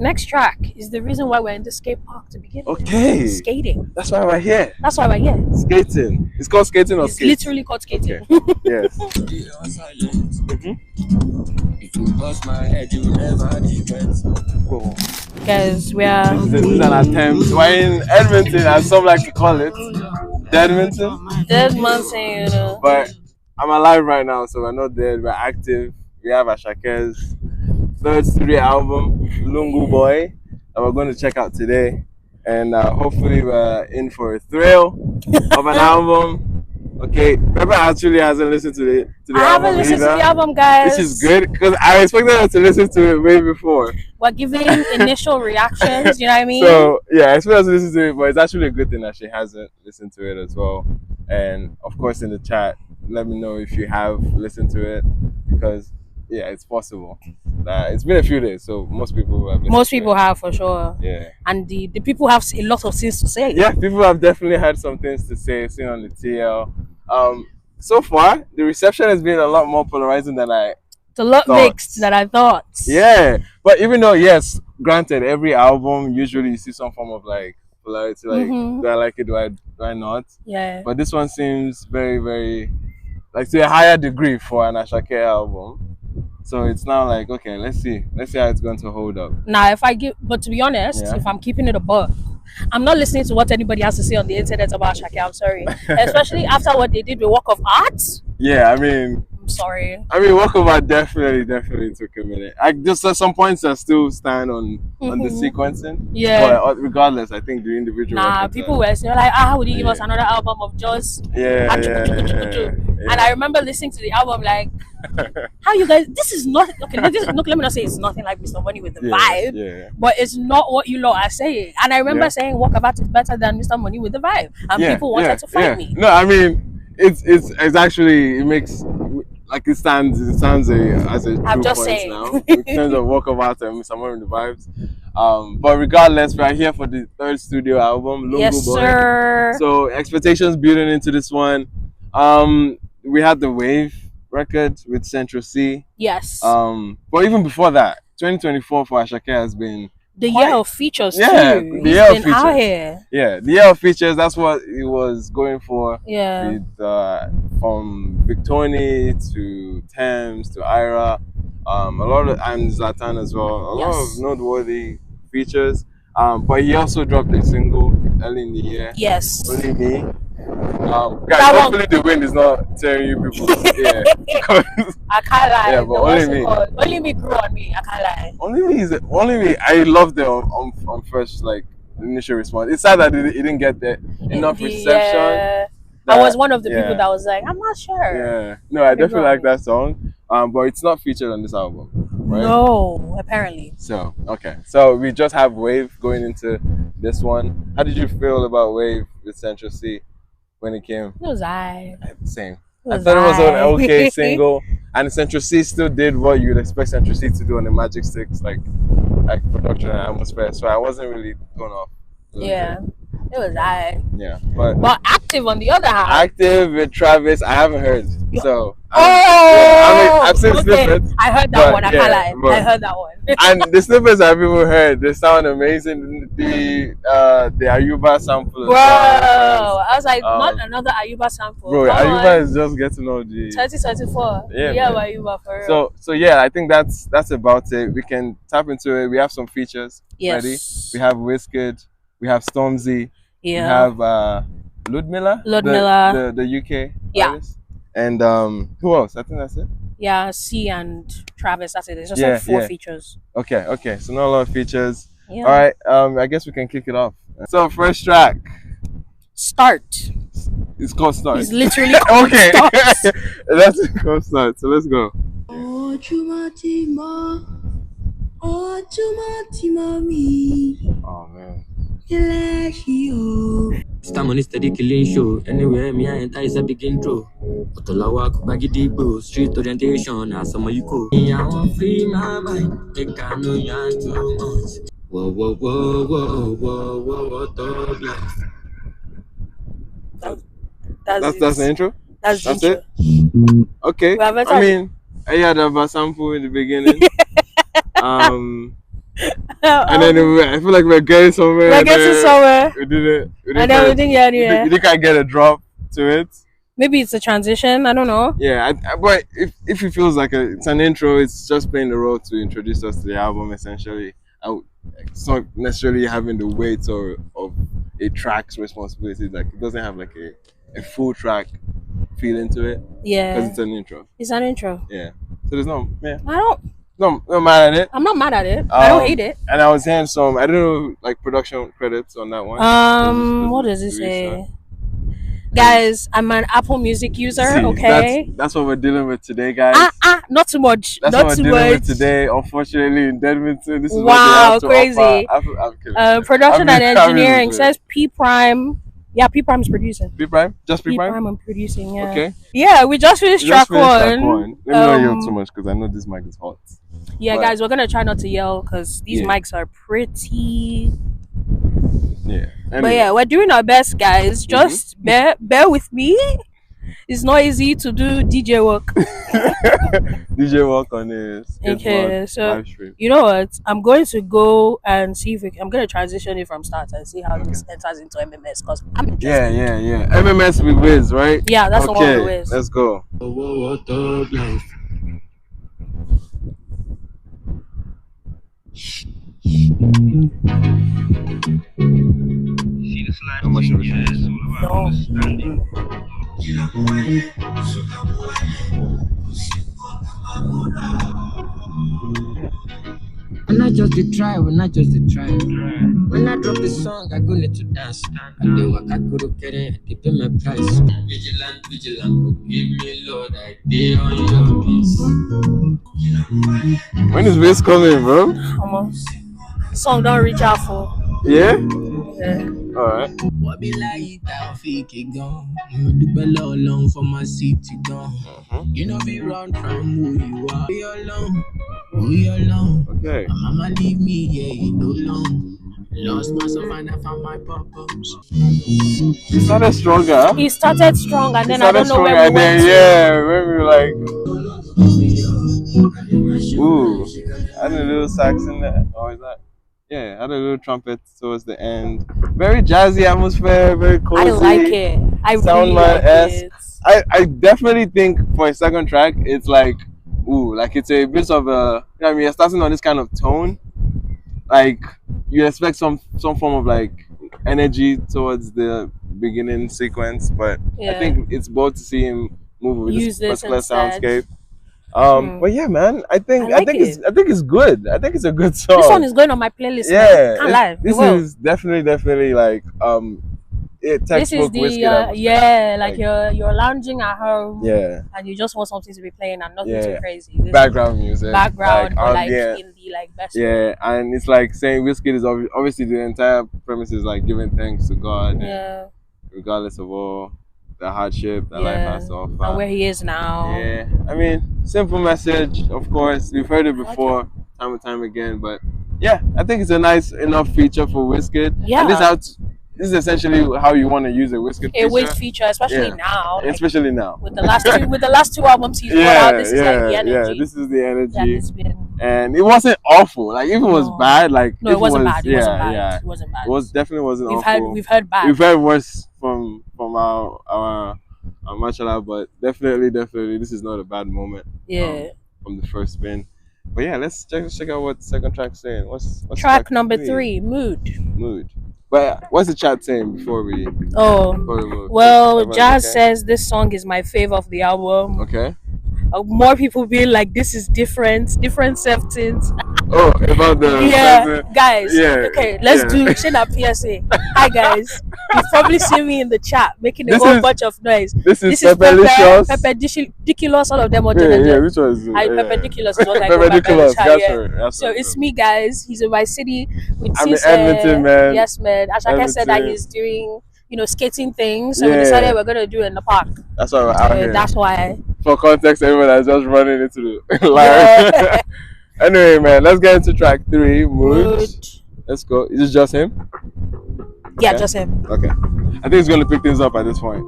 Next track is the reason why we're in the skate park to begin with. Okay. Skating. That's why we're here. That's why we're here. Skating. It's called skating or It's skate? literally called skating. Okay. Yes. If you bust my head, you never regret. Because we are... This is an attempt. We're in Edmonton, as some like to call it. Deadmonton. Deadmonton, you know. But I'm alive right now, so we're not dead. We're active. We have Asake's third studio album, Lungu Boy, that we're going to check out today. And hopefully we're in for a thrill of an album. Okay, Pepper actually hasn't listened to the album. I haven't listened to the album, guys. Which is good, because I expected her to listen to it way before. We're giving initial reactions, you know what I mean? So, yeah, I expected her to listen to it, but it's actually a good thing that she hasn't listened to it as well. And, of course, in the chat, let me know if you have listened to it, because, yeah, it's possible. It's been a few days, so most people have listened Most people have, for sure. Yeah. And the people have a lot of things to say. Yeah, people have definitely had some things to say, seen on the TL. So far, the reception has been a lot more polarizing than I It's a lot thought. mixed than I thought. Yeah, but even though, yes, granted, every album, usually you see some form of, like, polarity, like, do I like it, do I not? Yeah. But this one seems very, very, like, to a higher degree for an Asake album. So it's now like, okay, let's see how it's going to hold up. Now, but to be honest, if I'm keeping it a buck, I'm not listening to what anybody has to say on the internet about Asake. I'm sorry, especially after what they did with Work of Art. Yeah, I mean, I'm sorry. I mean, Work of Art definitely took a minute. I just at some points I still stand on the sequencing. Yeah. But regardless, I think the individual. People were saying like, how would you give us another album of just? Yeah. And I remember listening to the album like, how you guys? This is not okay. Let me not say it's nothing like Mr. Money with the vibe. Yeah. But it's not what you lot are saying. And I remember saying Walk About is better than Mr. Money with the vibe, and people wanted to fight me. No, I mean it's actually, it makes like it stands as a I'm true just point saying. now in terms of Walk of Art and Mr. Money with the vibes. But regardless, we are here for the third studio album, Lungu Boy. Yes, sir. So expectations building into this one. We had the Wave record with Central C. Yes. But even before that, 2024 for Asake has been the year of features too. The He's year of been features. out here. Yeah, the year of features. That's what he was going for. Yeah. With, from Victoni to Thames to Ira, a lot of, and Zlatan as well. A lot of noteworthy features. But he also dropped a single early in the year. Yes. Only Me. Guys, hopefully the wind is not tearing you people. Yeah. I can't lie. Yeah, but Only Me. Only Me grew on me. I can't lie. Only Me. I loved it on first, like, initial response. It's sad that it didn't get enough reception. I was one of the people that was like, I'm not sure. Yeah. No, I definitely like that song. But it's not featured on this album, right? No, apparently. So, okay. So we just have Wave going into this one. How did you feel about Wave with Central C when it came? It was same. I thought it was an okay single, and Central C still did what you'd expect Central C to do on the Magic Sticks, like production and atmosphere. So I wasn't really thrown off. Yeah, it was Yeah, but Active on the other hand. Active with Travis, I haven't heard. So I've seen snippets. I heard that one. I can't lie. I heard that one. And the snippets I've even heard, they sound amazing. The Ayuba sample. Bro, I was like, not another Ayuba sample. Bro, Ayuba is just getting all the 2024. Yeah, Ayuba for real. So yeah, I think that's about it. We can tap into it. We have some features ready. We have Wizkid, we have Stormzy, we have Ludmilla, the UK artist. And who else? I think that's it. Yeah, C and Travis. That's it. There's just 4 features. Okay. So not a lot of features. Yeah. All right. I guess we can kick it off. So first track. Start. It's called Start. It's literally called okay. Start. That's called Start. So let's go. Oh man. Stam on a steady killing show. Anywhere me I enter is a big intro. Otolawa baggy bro, street orientation, as some you go. I want free my mind. They can't know you too much. Whoa, dog life. That's the intro? That's it? Okay. I mean, I had a sample in the beginning. And then I feel like we're getting somewhere. We're getting somewhere. We didn't. And then we didn't get anywhere. You can't get a drop to it. Maybe it's a transition. I don't know. Yeah, but if it feels like it's an intro, it's just playing the role to introduce us to the album essentially. It's not necessarily having the weight of a track's responsibility. Like it doesn't have like a full track feeling to it. Yeah. Because it's an intro. It's an intro. Yeah. So there's no. Yeah. I'm not mad at it. I'm not mad at it. I don't hate it. And I was hearing some. I don't know, like production credits on that one. What does it say? Guys, I'm an Apple Music user. Okay, that's what we're dealing with today, guys. Not too much. That's not what too we're dealing much with today. Unfortunately, in Edmonton, this is wow, what they crazy. I'm kidding. Production and engineering says P Prime. Yeah, P Prime's producing. P Prime, just P Prime. I'm producing. Yeah. Okay. Yeah, we just finished track one. Let me not yell too much because I know this mic is hot. Yeah, guys, we're gonna try not to yell because these mics are pretty. Yeah. Anyway. But yeah, we're doing our best, guys. Just bear with me. It's not easy to do DJ work. DJ work on this. Okay, so live stream. You know what? I'm going to go and see if I'm going to transition it from start and see how this enters into MMS because I'm interested. Yeah. MMS with Wiz, right? Yeah, that's the one with Wiz. Let's go. How much of it? When I just did try. When I drop the song, I go need to dance. And they work, I could get it, they pay my price. Vigilant, give me Lord, I did on your piece. When is Wiz coming, bro? Song don't reach out for. Yeah? Alright. What be like that fake gone? The bell alone for my city gone. You know we run from who you are. We alone. Okay. My mama leave me, yeah, you know long. Lost myself and I found my purpose. He started stronger. He started strong and then I don't know where we went. When we were like, ooh, I had a little sax in there. Oh, is that? Yeah, I had a little trumpet towards the end. Very jazzy atmosphere, very cozy. I like it. I really like it. I definitely think for a second track, it's like, ooh, like it's a bit of a, you know what I mean, you're starting on this kind of tone. Like, you expect some form of like energy towards the beginning sequence, but I think it's bold to see him move with this particular soundscape. But yeah, man, I think it's good. I think it's a good song. This one is going on my playlist. Yeah, can't lie. This is definitely like this is the like you're lounging at home, and you just want something to be playing and nothing too crazy. Background music, like in the like best way. And it's like saying Wizkid is obviously the entire premise is like giving thanks to God, regardless of all the hardship that life has to offer, and where he is now. Yeah, I mean, simple message. Of course, we've heard it before, time and time again, but yeah, I think it's a nice enough feature for Wizkid. Yeah, and this is essentially how you want to use a Wizkid feature. A Wiz feature, especially now. Especially now. With the last two albums he's put out, this is like the energy. Yeah, this is the energy. And it wasn't awful. Like if it was bad, like no, it wasn't bad. It wasn't bad. It wasn't bad. It definitely wasn't awful. We've heard bad. We've heard worse from our mashallah, but definitely this is not a bad moment. From the first spin. But yeah, let's check out what the second track's saying. What's track number 3, Mood. But what's the chat saying before we move? Well, Jazz says this song is my favorite of the album. Okay. More people being like, this is different self-tints. Oh, about the guys. Okay, let's do Shina PSA. Hi guys, you've probably seen me in the chat making a whole bunch of noise. This is Pepper Ridiculous, all of them are which one is Ridiculous is what I go back in the chat. So it's me, guys. He's in my city with I'm in Edmonton, man. Yes, man. Asake said that he's doing skating things, so we decided we're gonna do it in the park. That's why we're out here. That's why. For context, everyone is just running into the line. Anyway, man, let's get into track 3, Mood. Let's go. Is it just him? Yeah, just him. Okay. I think he's gonna pick things up at this point.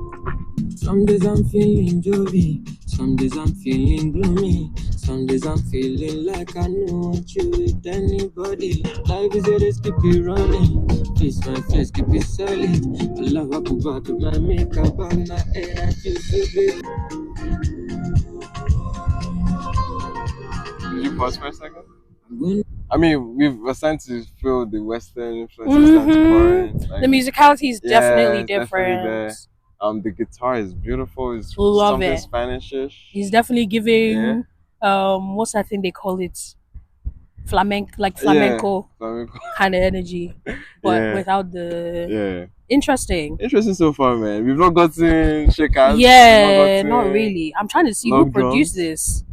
Some days I'm feeling jolly, some days I'm feeling gloomy, some days I'm feeling like I don't want you with anybody. Life is a race, keep it running. Face my face, keep it solid. I love how I back my makeup on my head, I feel so good. Did you pause for a second? I'm going I mean, we're starting to feel the Western influences starting to pour in. Like, The musicality is definitely it's different. definitely there. The guitar is beautiful. It's Love something it. Spanish-ish. He's definitely giving what's that thing they call it? Flamenco Flamenco. kind of energy, but Yeah. without the Yeah. interesting. Interesting so far, man. We've not gotten shakers. Yeah, not really. I'm trying to see who log produced drums. this.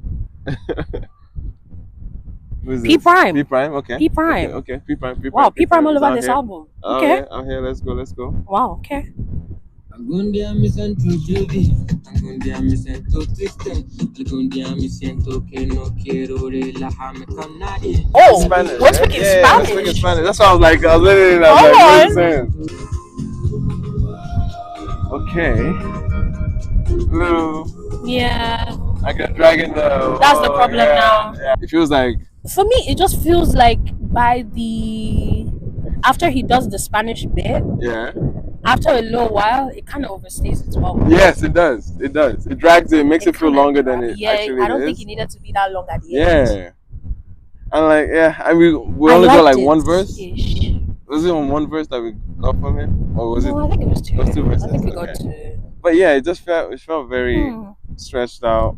Who's P this? Prime. P Prime, okay. P Prime. Okay. P Prime. Wow, P Prime all Is over out this here? album. Oh, Okay. yeah, I'm here. Let's go. Wow. Okay. I'm going there, I'm missing to Judy. I'm going there, I'm missing to Tristan. I'm going there, I'm missing to Keno, Kero, La Hamikanadi. Oh, Spanish. we're right? speaking Yeah, we're Spanish. speaking Spanish. That's why I was like, I was literally like, Come what are you on. saying? Okay. Little, Yeah. I can drag in the. That's the problem now. Yeah. It feels like. For me, it just feels like after he does the Spanish bit, Yeah. after a little while, it kind of overstays its welcome. Yes, it does. It does. It drags it. Makes it feel kinda longer than it actually I don't is. think it needed to be that long at the end. Yeah. And like, I mean, we I only got liked like it one verse. ish. Was it on one verse that we got from him, or was No, it? I think it was two. It was two verses, I think we got okay. two. But yeah, it felt very stretched out.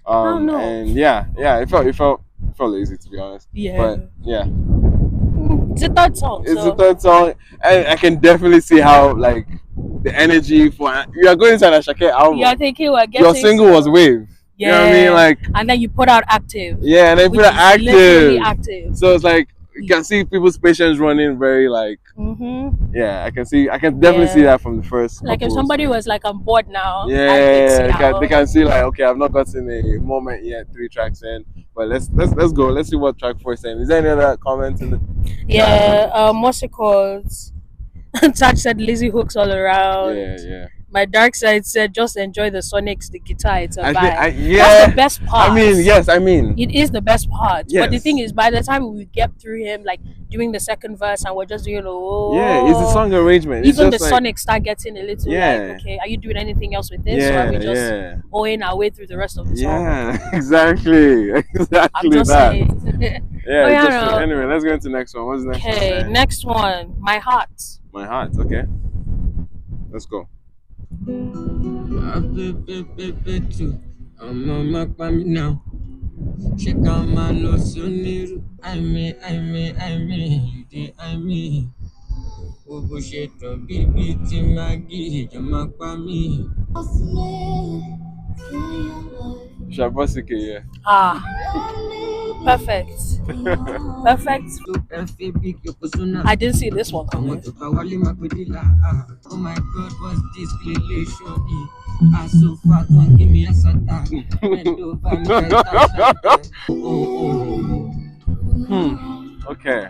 don't know. And it felt lazy, to be honest. Yeah. But yeah, It's a third song. it's so. the third song, and I can definitely see how like the energy for you are going to an Asake album. You're thinking we're getting Your single was Wave. Yeah. You know what I mean? Like, and then you put out Active. yeah, and then which put it is literally active. active. So it's like you can see people's patience running very like. Yeah, I can definitely see that from the first. Like if couple somebody songs. was like, I'm bored now. Yeah, they can see like, okay, I've not gotten a moment yet. 3 tracks in, but let's go. Let's see what track 4 is saying. Is there any other comments in the? Yeah, what's it called? Touch said lazy hooks all around. Yeah. My dark side said just enjoy the sonics, the guitar, it's a vibe. Yeah. That's the best part. I mean, it is the best part. Yes. But the thing is, by the time we get through him, like doing the second verse, and we're just doing it's the song arrangement. Even the it's just like, sonics start getting a little like, okay, are you doing anything else with this, or are we just owing our way through the rest of the song? Yeah, exactly I'm just that. saying. Yeah. Anyway, let's go into the next one. What's the next one? Okay, next one. My Heart. My Heart. Okay, let's go. I'm on my family now. Check out my loss on it. I mean, Obo shetan baby ti magi jama pa mi. Shabosike, yeah. Perfect. I didn't see this one coming. Oh my God, what's this relation? I so far don't give me a sata. Okay.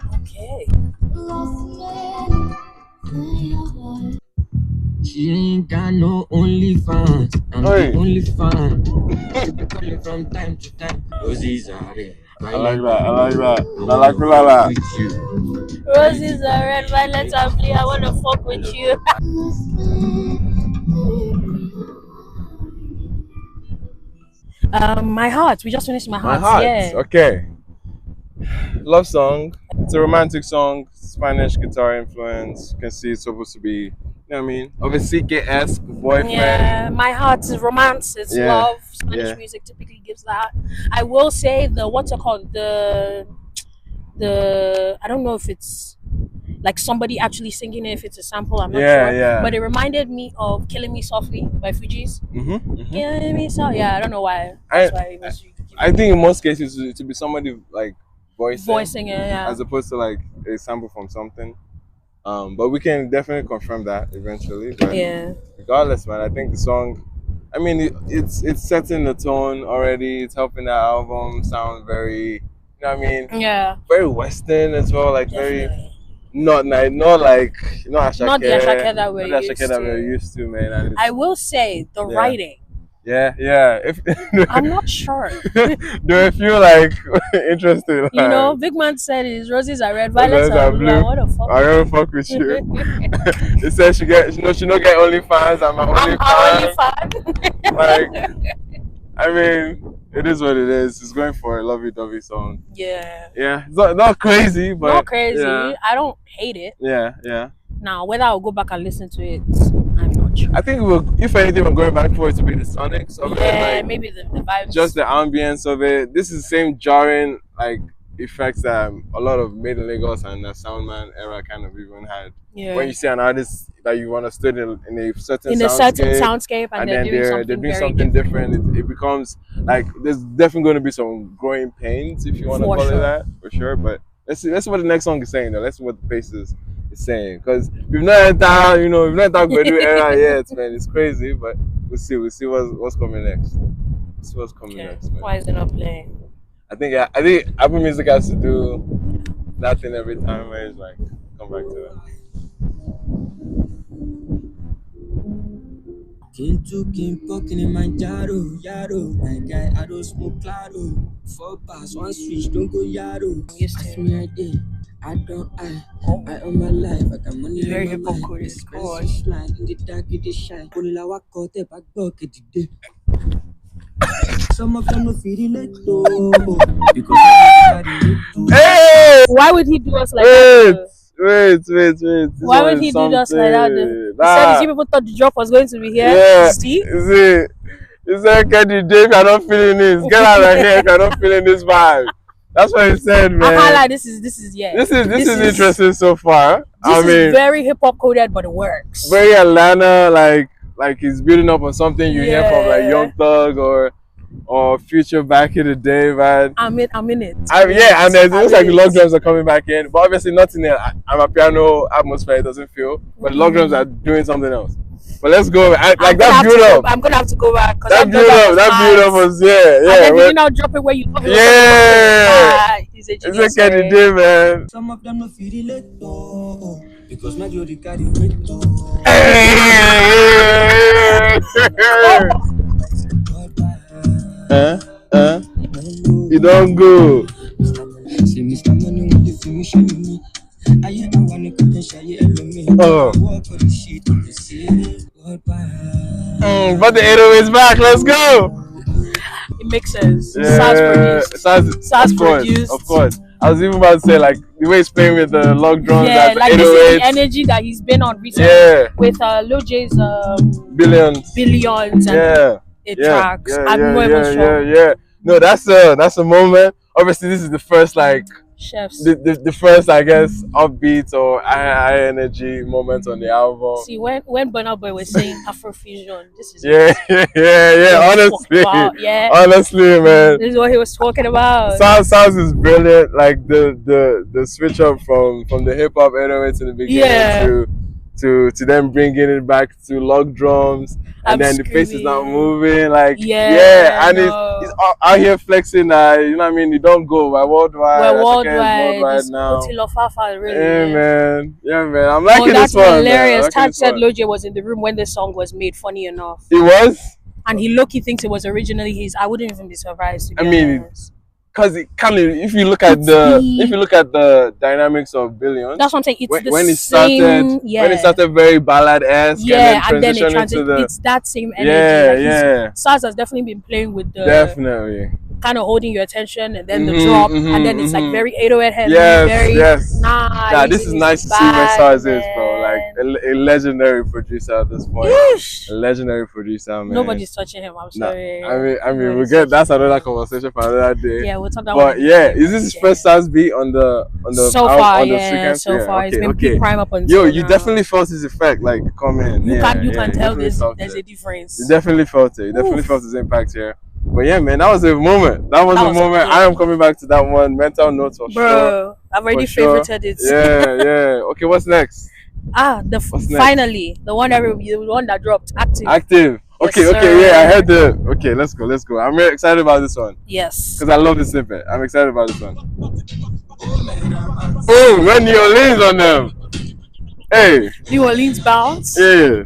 She ain't got no only fans. I'm the only fan. She be calling from time to time. Roses are red. I like that. I like that. Roses are red, violets are blue. I wanna fuck with you. My Heart. We just finished My Heart. Yeah. Okay. Love song. It's a romantic song. Spanish guitar influence. You can see it's supposed to be, you know what I mean, of a CK-esque boyfriend. Yeah, My Heart is romance, it's love. Spanish music typically gives that. I will say what's it called? The I don't know if it's like somebody actually singing it, if it's a sample, I'm not sure. Yeah. But it reminded me of Killing Me Softly by Fuji's. Killing Me Softly. Yeah, I don't know why. I think in most cases it to be somebody like voicing it, yeah, as opposed to like a sample from something. But we can definitely confirm that eventually. But regardless, man, I think the song, I mean, it's setting the tone already. It's helping that album sound very, you know what I mean? Yeah. Very Western as well, like definitely. very not like Asake, not the Asake that we're used to, man. And I will say the writing. Yeah. If I'm not sure. Do I feel like interested? You know, Big Man said his roses are red, violets are blue. What the fuck? I don't fuck with you. He said she don't get OnlyFans. I'm an OnlyFan. Like, I mean, it is what it is. It's going for a lovey-dovey song. Yeah. Yeah. It's not crazy, but not crazy. Yeah. I don't hate it. Yeah. Now, whether I'll go back and listen to it, I'm not sure. I think if anything, we're going back for it to be the sonics of it. Like, maybe the vibes. Just the ambience of it. This is the same jarring effects that a lot of Made in Lagos and the Soundman era kind of even had. Yeah. When you see an artist that you understood in a certain soundscape and then they're doing something different, it becomes like there's definitely going to be some growing pains, if you want to call it that, for sure. But let's see what the next song is saying though. Let's see what the pace is saying, because we've not entered Gbedu era yet, man. It's crazy, but we'll see what's coming next. We'll see what's coming next, man. Why is it not playing? I think Apple Music has to do that thing every time where it's like come back to that. Yaro, my guy, I don't smoke claro. 4 pass, 1 switch, don't go yaro. Ask me I did. I own my life, I got money very on my mind. hypocrite. Smile in the dark, it is shine. Only walk out there, back bucket today. Some of them no feel it though, because hey! Why would he do us like that? Wait. Why would he do us like that? He said the people thought the drop was going to be here. Yeah. See? He said, get the day if you're not feeling this. Get out of here if you're not feeling this vibe. That's what he said, man. I can't lie, this is interesting so far. This is very hip hop coded, but it works. Very Atlanta, like he's building up on something you hear from like Young Thug or Future back in the day, man. I'm in it. And it looks like the log drums are coming back in, but obviously not in the Amapiano atmosphere. It doesn't feel, but the log drums are doing something else. But let's go. That build up. I'm gonna have to go back. That build up was And then you now drop it where you. He's a Kenny Day, man. Some of them no feel it though, because majority carry weight though. You don't go. But the 808's back. Let's go. It makes sense. Yeah. SARS produced. Of course. I was even about to say, like, the way he's playing with the log drums. Yeah, like this is the energy that he's been on recently. Yeah. With Lil J's Billions and it tracks. I'm not even sure. Yeah. No, that's a moment. Obviously, this is the first chefs. The first, I guess, upbeat or high energy moment on the album. See, when Burna Boy was saying Afrofusion, this is honestly, man, this is what he was talking about. Sounds is brilliant. Like the switch up from the hip hop 808s in the beginning to then bringing it back to log drums. And then the face is not moving, and he's out here flexing. You know what I mean? You don't go. We're worldwide. We're worldwide now. Man. I'm liking this one. That's hilarious. Tad said Loje was in the room when the song was made. Funny enough, he was. And he low-key thinks it was originally his. I wouldn't even be surprised. Because it kind of, if you look at the dynamics of Billions, that's what I'm saying. It's when it started very ballad-esque, and then it transitioned. It's that same energy. SARS has definitely been playing with the kind of holding your attention, and then the drop, and then it's like very 808 heavy. Nice. Yeah, this is nice to see where SARS is, bro. Like a legendary producer at this point. A legendary producer, man. Nobody's touching him. I'm sorry. I mean, that's another conversation for another day. Yeah, we'll talk about. But is this his first SARS beat on the so far? It's been peak prime up until you definitely felt his effect, like coming. You can tell there's a difference. You definitely felt it. You definitely felt his impact here. But yeah, man, that was a moment. That was a moment. I am coming back to that one. Mental notes for sure. Bro, I've already favorited it. Yeah. Okay, what's next? Finally, the one that dropped. Active. Okay, I heard the. Okay, let's go. I'm very excited about this one. Yes. Because I love this snippet. I'm excited about this one. Oh, when New Orleans on them. Hey. New Orleans bounce. Yeah.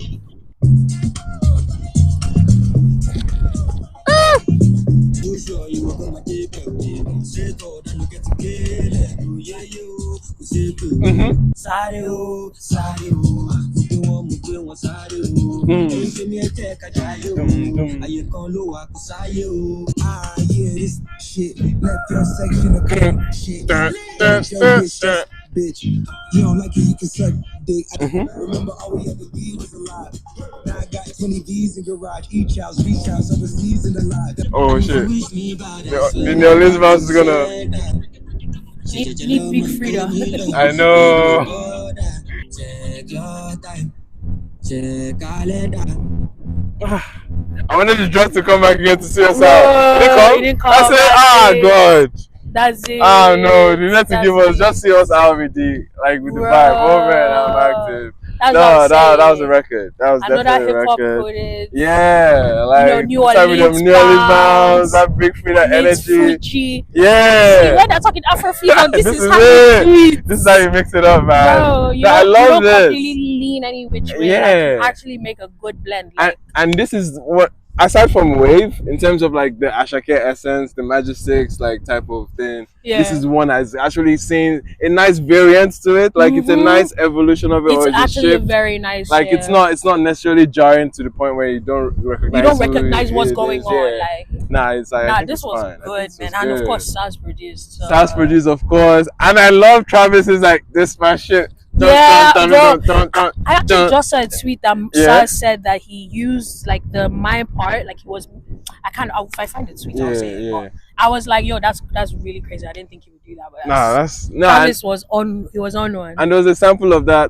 Bitch, you don't like it, you can suck dick. Remember all we ever be was alive. Now I got 20 V's in garage, each house, beach house, overseas in the live. Oh shit. The New Orleans bounce is gonna. Need big freedom. I know. Check your time. Check calendar. I wanted the dress to come back again to see us No, out. he didn't come. I said, God. That's it. Oh no, they need to give us just see us out with the vibe. Oh man, I'm active. That was a record. That was definitely a record. Coded. Yeah, like New Orleans bounce, that big freedom energy. Fuji. Yeah. See, when they're talking Afrobeat, this is how this is how you mix it up, man. Bro, I love this. Completely lean any which way. Yeah. Like, actually make a good blend. Like. And this is what, aside from wave, in terms of like the Asake essence, the Majestics like type of thing, this is one that's actually seen a nice variant to it. Like it's a nice evolution of it. It's or actually shift. very nice. Like it's not necessarily jarring to the point where you don't recognize. What's going on. Like nah, it's like this was fine. good, man. And of course, Saz produced. So. Saz produced, of course, and I love Travis's like this my shit. I actually just saw a tweet that Saz said that he used like the mime part, like he was. If I find the tweet, I'll say it. But I was like, yo, that's really crazy. I didn't think he would do that. But Travis was on. He was on one. And there was a sample of that.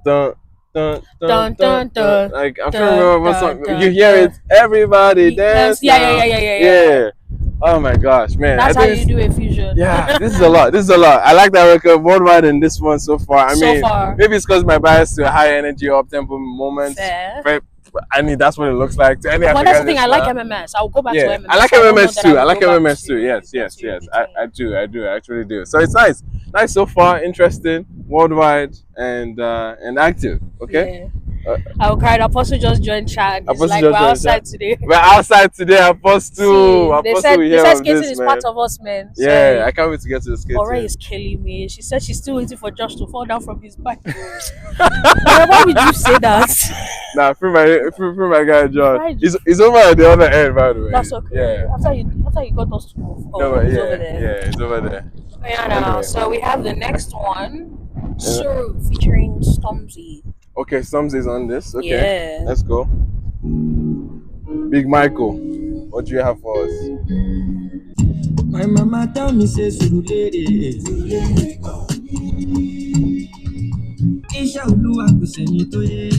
Dun, like I'm trying to remember what song. You hear it, everybody dance. Yeah. Oh my gosh, man! That's how you do a fusion. Yeah, this is a lot. I like that record worldwide in this one so far. I mean, maybe it's because my bias to high energy, up tempo moments. But I mean, that's what it looks like to any. But that's the thing. I like MMS. I'll go back to MMS. I like MMS too. I like MMS too. Yes. I do. I actually do. So it's nice so far. Interesting, worldwide, and active. Okay. Yeah. I will cry. Apostle just joined chat. It's like we're outside today. We're outside today, Apostle. They said skating is part of us, man. Yeah, I can't wait to get to the skating. Aura is killing me. She said she's still waiting for Josh to fall down from his bike. Why would you say that? Nah, free my guy John. He's over at the other end, by the way. That's okay. Yeah. After you got us to move. Over there. Yeah, it's over there. Yeah, so we have the next one, Suru featuring Stormzy. Okay, Stormzy's on this. Okay, yeah. Let's go. Big Michael, what do you have for us? My mama tell me say Suru lady. Isha Oluwa kò sẹ́ni tó yé.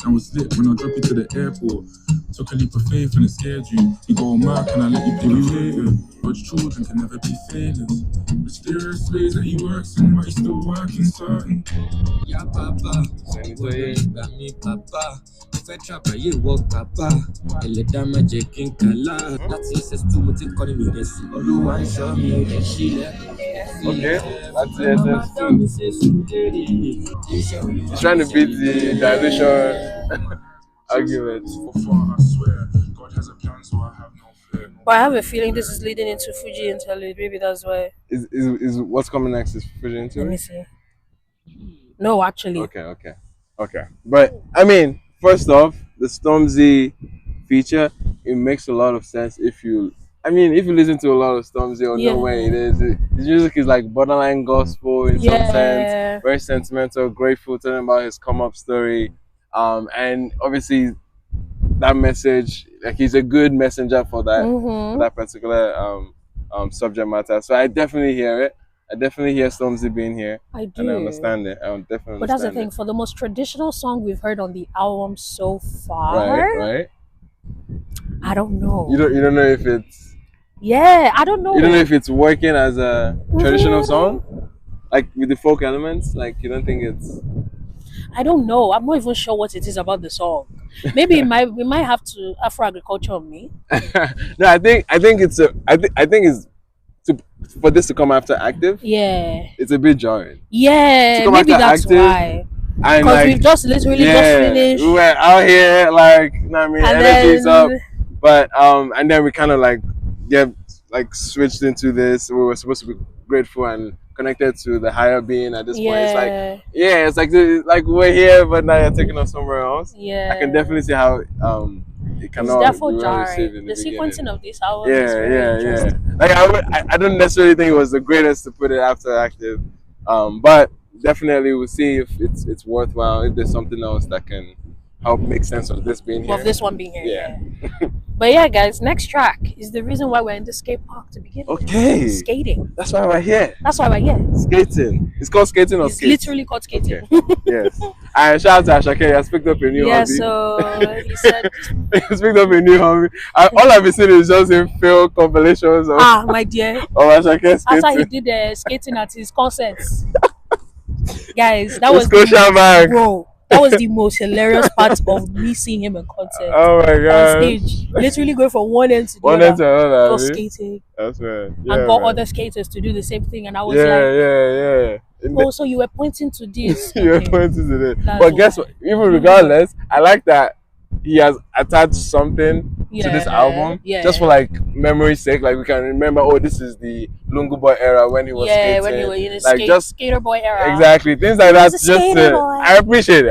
I was lit when I dropped you to the airport. Took a leap of faith and it scared you. You go mad, can I let you play with later? God's children can never be failures. Mysterious ways that he works in, but he's still working certain. Yeah, Papa. Me, Papa. If I trap, I walk, Papa. Eledama Jekin Kala. That's SS2, what you calling me this? Oluwa show me the shit. Okay, that's SS2. He's trying to beat the dilution argument. I swear, God has a plan, so I have no fear. But I have a feeling this is leading into Fuji interlude. Maybe that's why. Is what's coming next is Fuji interlude? Let me see. No, actually. Okay. But I mean, first off, the Stormzy feature, it makes a lot of sense if you listen to a lot of Stormzy or know where it is. His music is like borderline gospel in some sense, very sentimental, grateful, telling about his come up story. And obviously that message, like he's a good messenger for that for that particular subject matter. So I definitely hear it. I definitely hear Stormzy being here. I do. And I understand it. I definitely But that's the thing, for the most traditional song we've heard on the album so far. Right. I don't know. You don't know if it's I don't know. You don't know if it's working as a traditional song? Like with the folk elements? Like you don't think it's I don't know. I'm not even sure what it is about the song. Maybe we might have to Afro agriculture on me. No, I think it's for this to come after active. Yeah. It's a bit jarring. Yeah, maybe that's active, why. And because we've just literally just finished. We were out here like, you know what I mean, energy's up. But and then we kind of like switched into this. We were supposed to be grateful and connected to the higher being at this point. It's like we're here, but now you're taking us somewhere else. Yeah, I can definitely see how it cannot. It's definitely jarring. The sequencing of this album. Yeah. Like I don't necessarily think it was the greatest to put it after active, but definitely we'll see if it's worthwhile. If there's something else that can help make sense of this being here. Of this one being here. Yeah. But yeah, guys, next track is the reason why we're in the skate park to begin with. Okay. Skating. That's why we're here. Skating. It's called skating or it's skating? It's literally called skating. Okay. Yes. And shout out to Asake. He has picked up a new hobby. Yeah, so he said... he has picked up a new hobby. All I've been seeing is just him fail compilations of... my dear. Of Asake skating. After he did skating at his concerts. Guys, that was... Bro. That was the most hilarious part of me seeing him in concert. Oh my god! On stage, literally going from one end to the other for skating. That's right. And got other skaters to do the same thing, and I was like, so you were pointing to this. You were pointing to this. But guess what? Even regardless, I like that he has attached something to this album, just for like memory's sake. Like we can remember, oh, this is the Lungu Boy era when he was skating. When he was in like just skater boy era. Exactly, things like that. Just I appreciate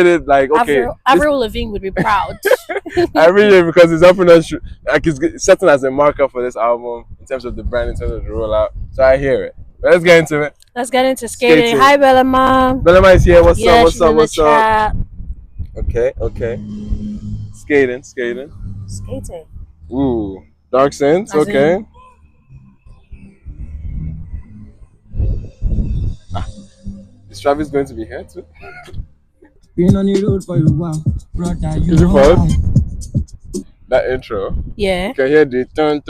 it. Like, okay, Avril Lavigne would be proud. I appreciate it because it's helping us, like it's setting as a marker for this album in terms of the brand, in terms of the rollout. So I hear it. But let's get into it. Let's get into skating. Hi, Bellama. Bellama is here. What's up? Okay. Skating. Ooh, Dark Sense. Okay. Is Travis going to be here too? Been on the road for a while, brother. That intro. Yeah. You can hear the turn.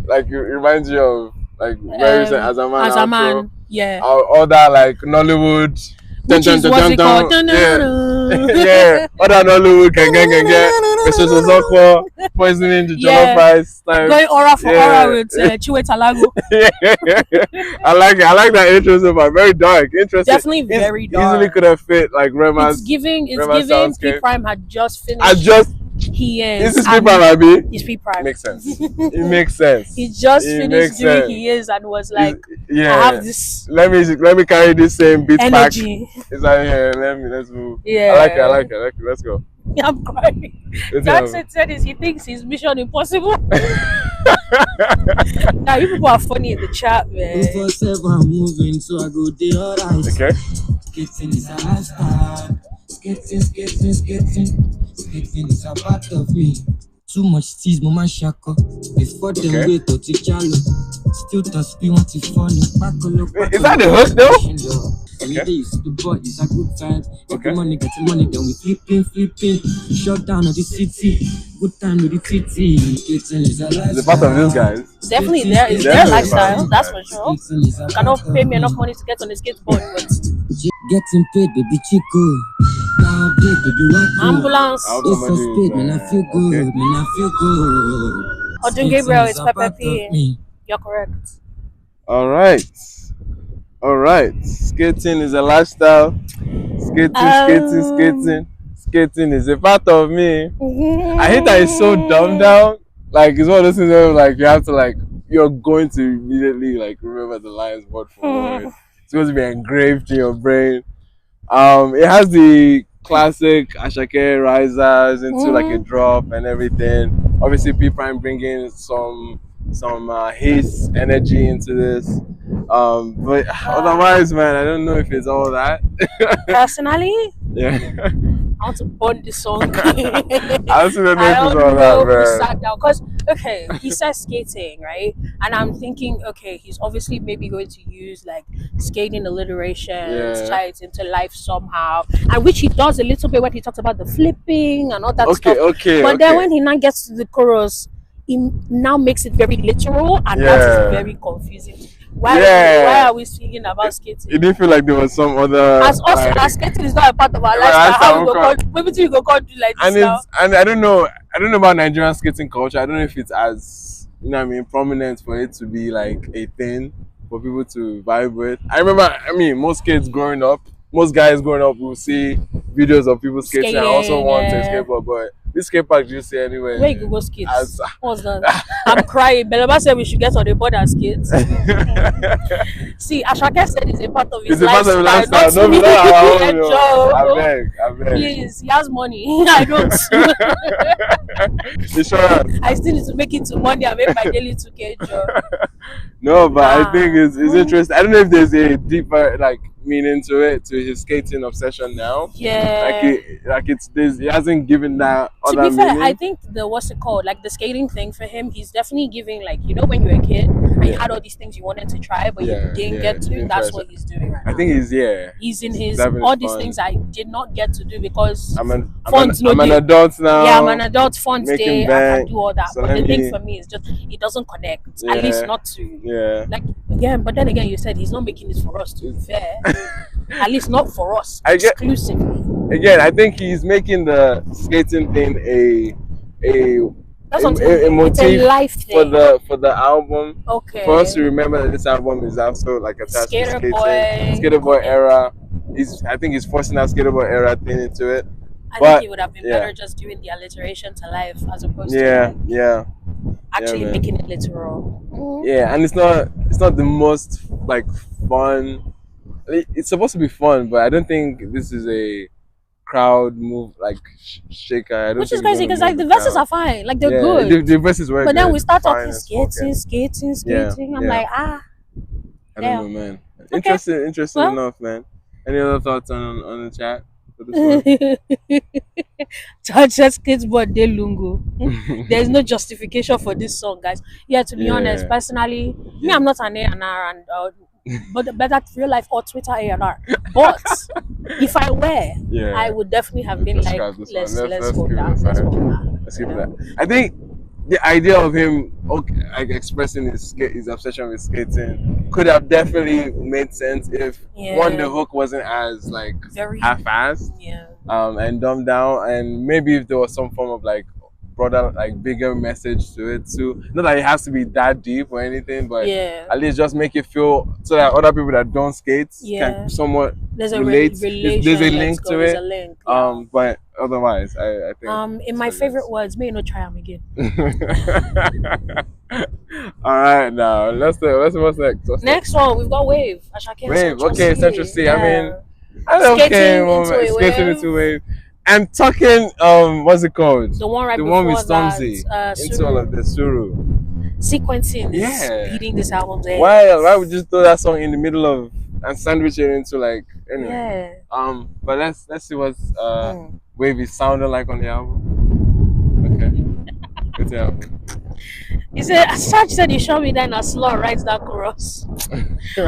Like it reminds you of like very recent As a Man. Yeah. All that like Nollywood. Which is what's it called? Yeah. Other Nollywood gang. Mr. Sozokwo poisoning the jollof rice. Going aura for aura with Chiwe Talago. I like it. I like that intro so far. Very dark. Interesting. Definitely very dark. Easily could have fit like Rema's. It's giving P Prime had just finished. He is. This is P Prime, Abi. He's P Prime. Makes sense. It makes sense. He just finished doing He Is and was like, I have this. Let me carry this same beat energy. It's like, let's move. Yeah. I like it. Let's go. Yeah, I'm crying. That's it. Said is he thinks he's Mission Impossible. Now you people are funny in the chat, man. 24/7 moving, so I go day alright. Okay. Skating is a lifestyle. Skating is a part of me. Too much tease, mama shako. Before them wait to teach y'all. Still does we want to follow. Is that the hook though? Okay. The boy is a good time. Every money getting money, then we flipping. Shut down on the city. Good time with the TT. Skating is a lifestyle. The part of these guys. Definitely there is their lifestyle, that's for sure. You cannot pay me enough money to get on the skateboard, but getting paid, baby chico. Now big, baby what? Ambulance. It's so speed, man, I feel good. Odun Gabriel is Pepper P. You're correct. All right. Skating is a lifestyle. Skating is a part of me. I hate that it's so dumbed down. Like it's one of those things where like you have to like you're going to immediately like remember the lines word for word. It's going to be engraved in your brain. It has the classic Asake risers into like a drop and everything. Obviously, P Prime bringing some haste energy into this. But otherwise, man, I don't know if it's all that. Personally, yeah. I want to burn this song. I also don't know if it's all that, man. Sat down because he says skating, right? And I'm thinking, okay, he's obviously maybe going to use like skating alliterations, tie it into life somehow, and which he does a little bit when he talks about the flipping and all that stuff. But then when he now gets to the chorus, now makes it very literal, and that is very confusing. Why are we speaking about skating? It didn't feel like there was some other. As skating is not a part of our lifestyle. How we go maybe you go do like this now. And I don't know about Nigerian skating culture. I don't know if it's as, you know what I mean, prominent for it to be like a thing for people to vibe with. I remember, most guys growing up will see videos of people skating and also want to skateboard, but this skate park, do you see anywhere? Where you go skate? What's that? I'm crying. Belaba said we should get on the board and skate. See, Asake said it's a part of his lifestyle. It's a part of his lifestyle. No, I beg. Please, he has money. I don't. I still need to make it to Monday and make my daily 2K job. No, but I think it's interesting. I don't know if there's a deeper meaning to it, to his skating obsession now. Yeah. He hasn't given that other meaning. To be fair, I think the skating thing for him, he's definitely giving when you're a kid and you had all these things you wanted to try but you didn't get to. That's what he's doing right now. I think he's in his all these things I did not get to do because I'm an adult now. Yeah, I'm an adult. Funds day, I can do all that. So but the thing for me is just it doesn't connect. At least not to but then again, you said he's not making this for us, to be fair. At least not for us exclusively. Again, I think he's making the skating thing a motif, it's a life thing for the album. Okay. For us to remember that this album is also attached to skating. Skater Boy era. I think he's forcing that Skater Boy era thing into it. I think it would have been better just doing the alliteration to life as opposed to actually making it literal. Mm-hmm. Yeah, and it's not the most fun. It's supposed to be fun, but I don't think this is a crowd move shaker. Which is crazy because the verses are fine, they're good. The verses were but good. Then we start talking skating. I'm like I don't know, man. Interesting enough, man. Any other thoughts on the chat for this one? Touch skateboard de Lungu. There's no justification for this song, guys. Yeah, to be honest, personally, me, I'm not an A&R and but better real life or Twitter A&R. But if I were, I would definitely have been let's hold that. Let's keep that. I think the idea of him expressing his obsession with skating could have definitely made sense if the hook wasn't as very half-assed and dumbed down, and maybe if there was some form of broader bigger message to it too. Not that it has to be that deep or anything, but at least just make it feel so that other people that don't skate can somewhat relate. There's a link to it. But otherwise, I think in my favorite words, may you not try them again. All right, now let's what's next? Next one, we've got Wave. Asake Wave. Okay, Central C. I mean, skating into Wave. I'm talking, what's it called? The one with Stormzy into all of the Suru. Sequencing is beating this album's head. Why would you just throw that song in the middle of and sandwich it into anyway? Yeah. But let's see what Wave is sounding like on the album. Okay. Good album. He said, Sarge said you show me that in a slot writes that chorus.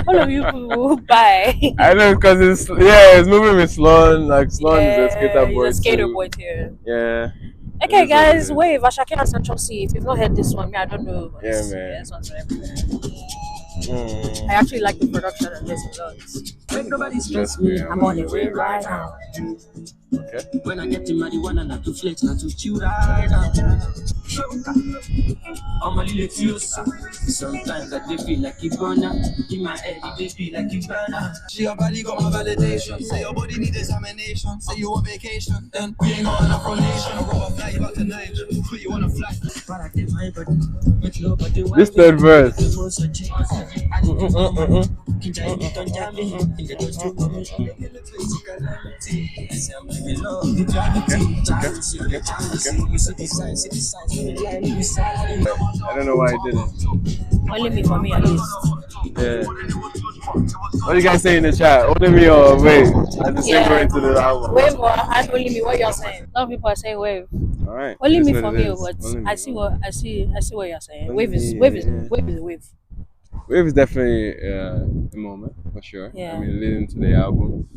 All of you people buy. I know because it's moving with Sloan. Sloan is a skater boy. He's a skater boy too. Yeah. Okay, guys, Wave, Asake and Central C. If you've not heard this one, I don't know. But man. This one's I actually like the production of this a lot. Nobody stress me. I'm on the way right now. Okay. When I get to marijuana, not to flex, not to chew right now. I'm a little closer. Sometimes I feel like you burn up. In my head, it feel like you burn up. She your body got my validation. Say your body need examination. Say you on vacation. Then we ain't got enough relation. I got a flight back to Niger. Put you on a flight. This third verse. I don't know why I did it. Only me for me at least. Yeah. What do you guys say in the chat? Only me or Wave? At the same way into the album. Wave or only me? What you're saying? A lot of people are saying Wave. All right. Only me for me, but I see what you're saying. Wave is a wave. Wave is definitely a moment for sure. Yeah. I mean, leading to the album,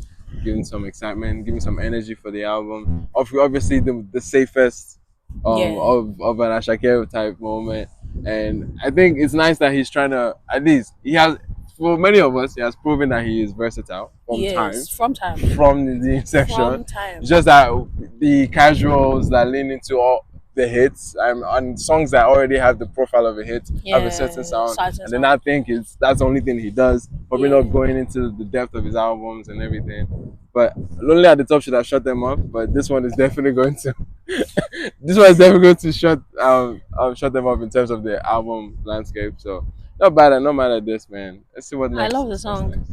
giving some excitement, giving some energy for the album. Obviously, the safest of an Asake type moment. And I think it's nice that he's trying to, at least he has, for many of us, he has proven that he is versatile from time, from the inception. From time. It's just that the casuals that lean into all the hits and songs that already have the profile of a hit have a certain sound, and then I think that's the only thing he does. Probably not going into the depth of his albums and everything. But Lonely at the Top should have shut them up. But this one is definitely going to. This one is definitely going to shut them up in terms of the album landscape. So not mad at this, man. Let's see what next. I love the song.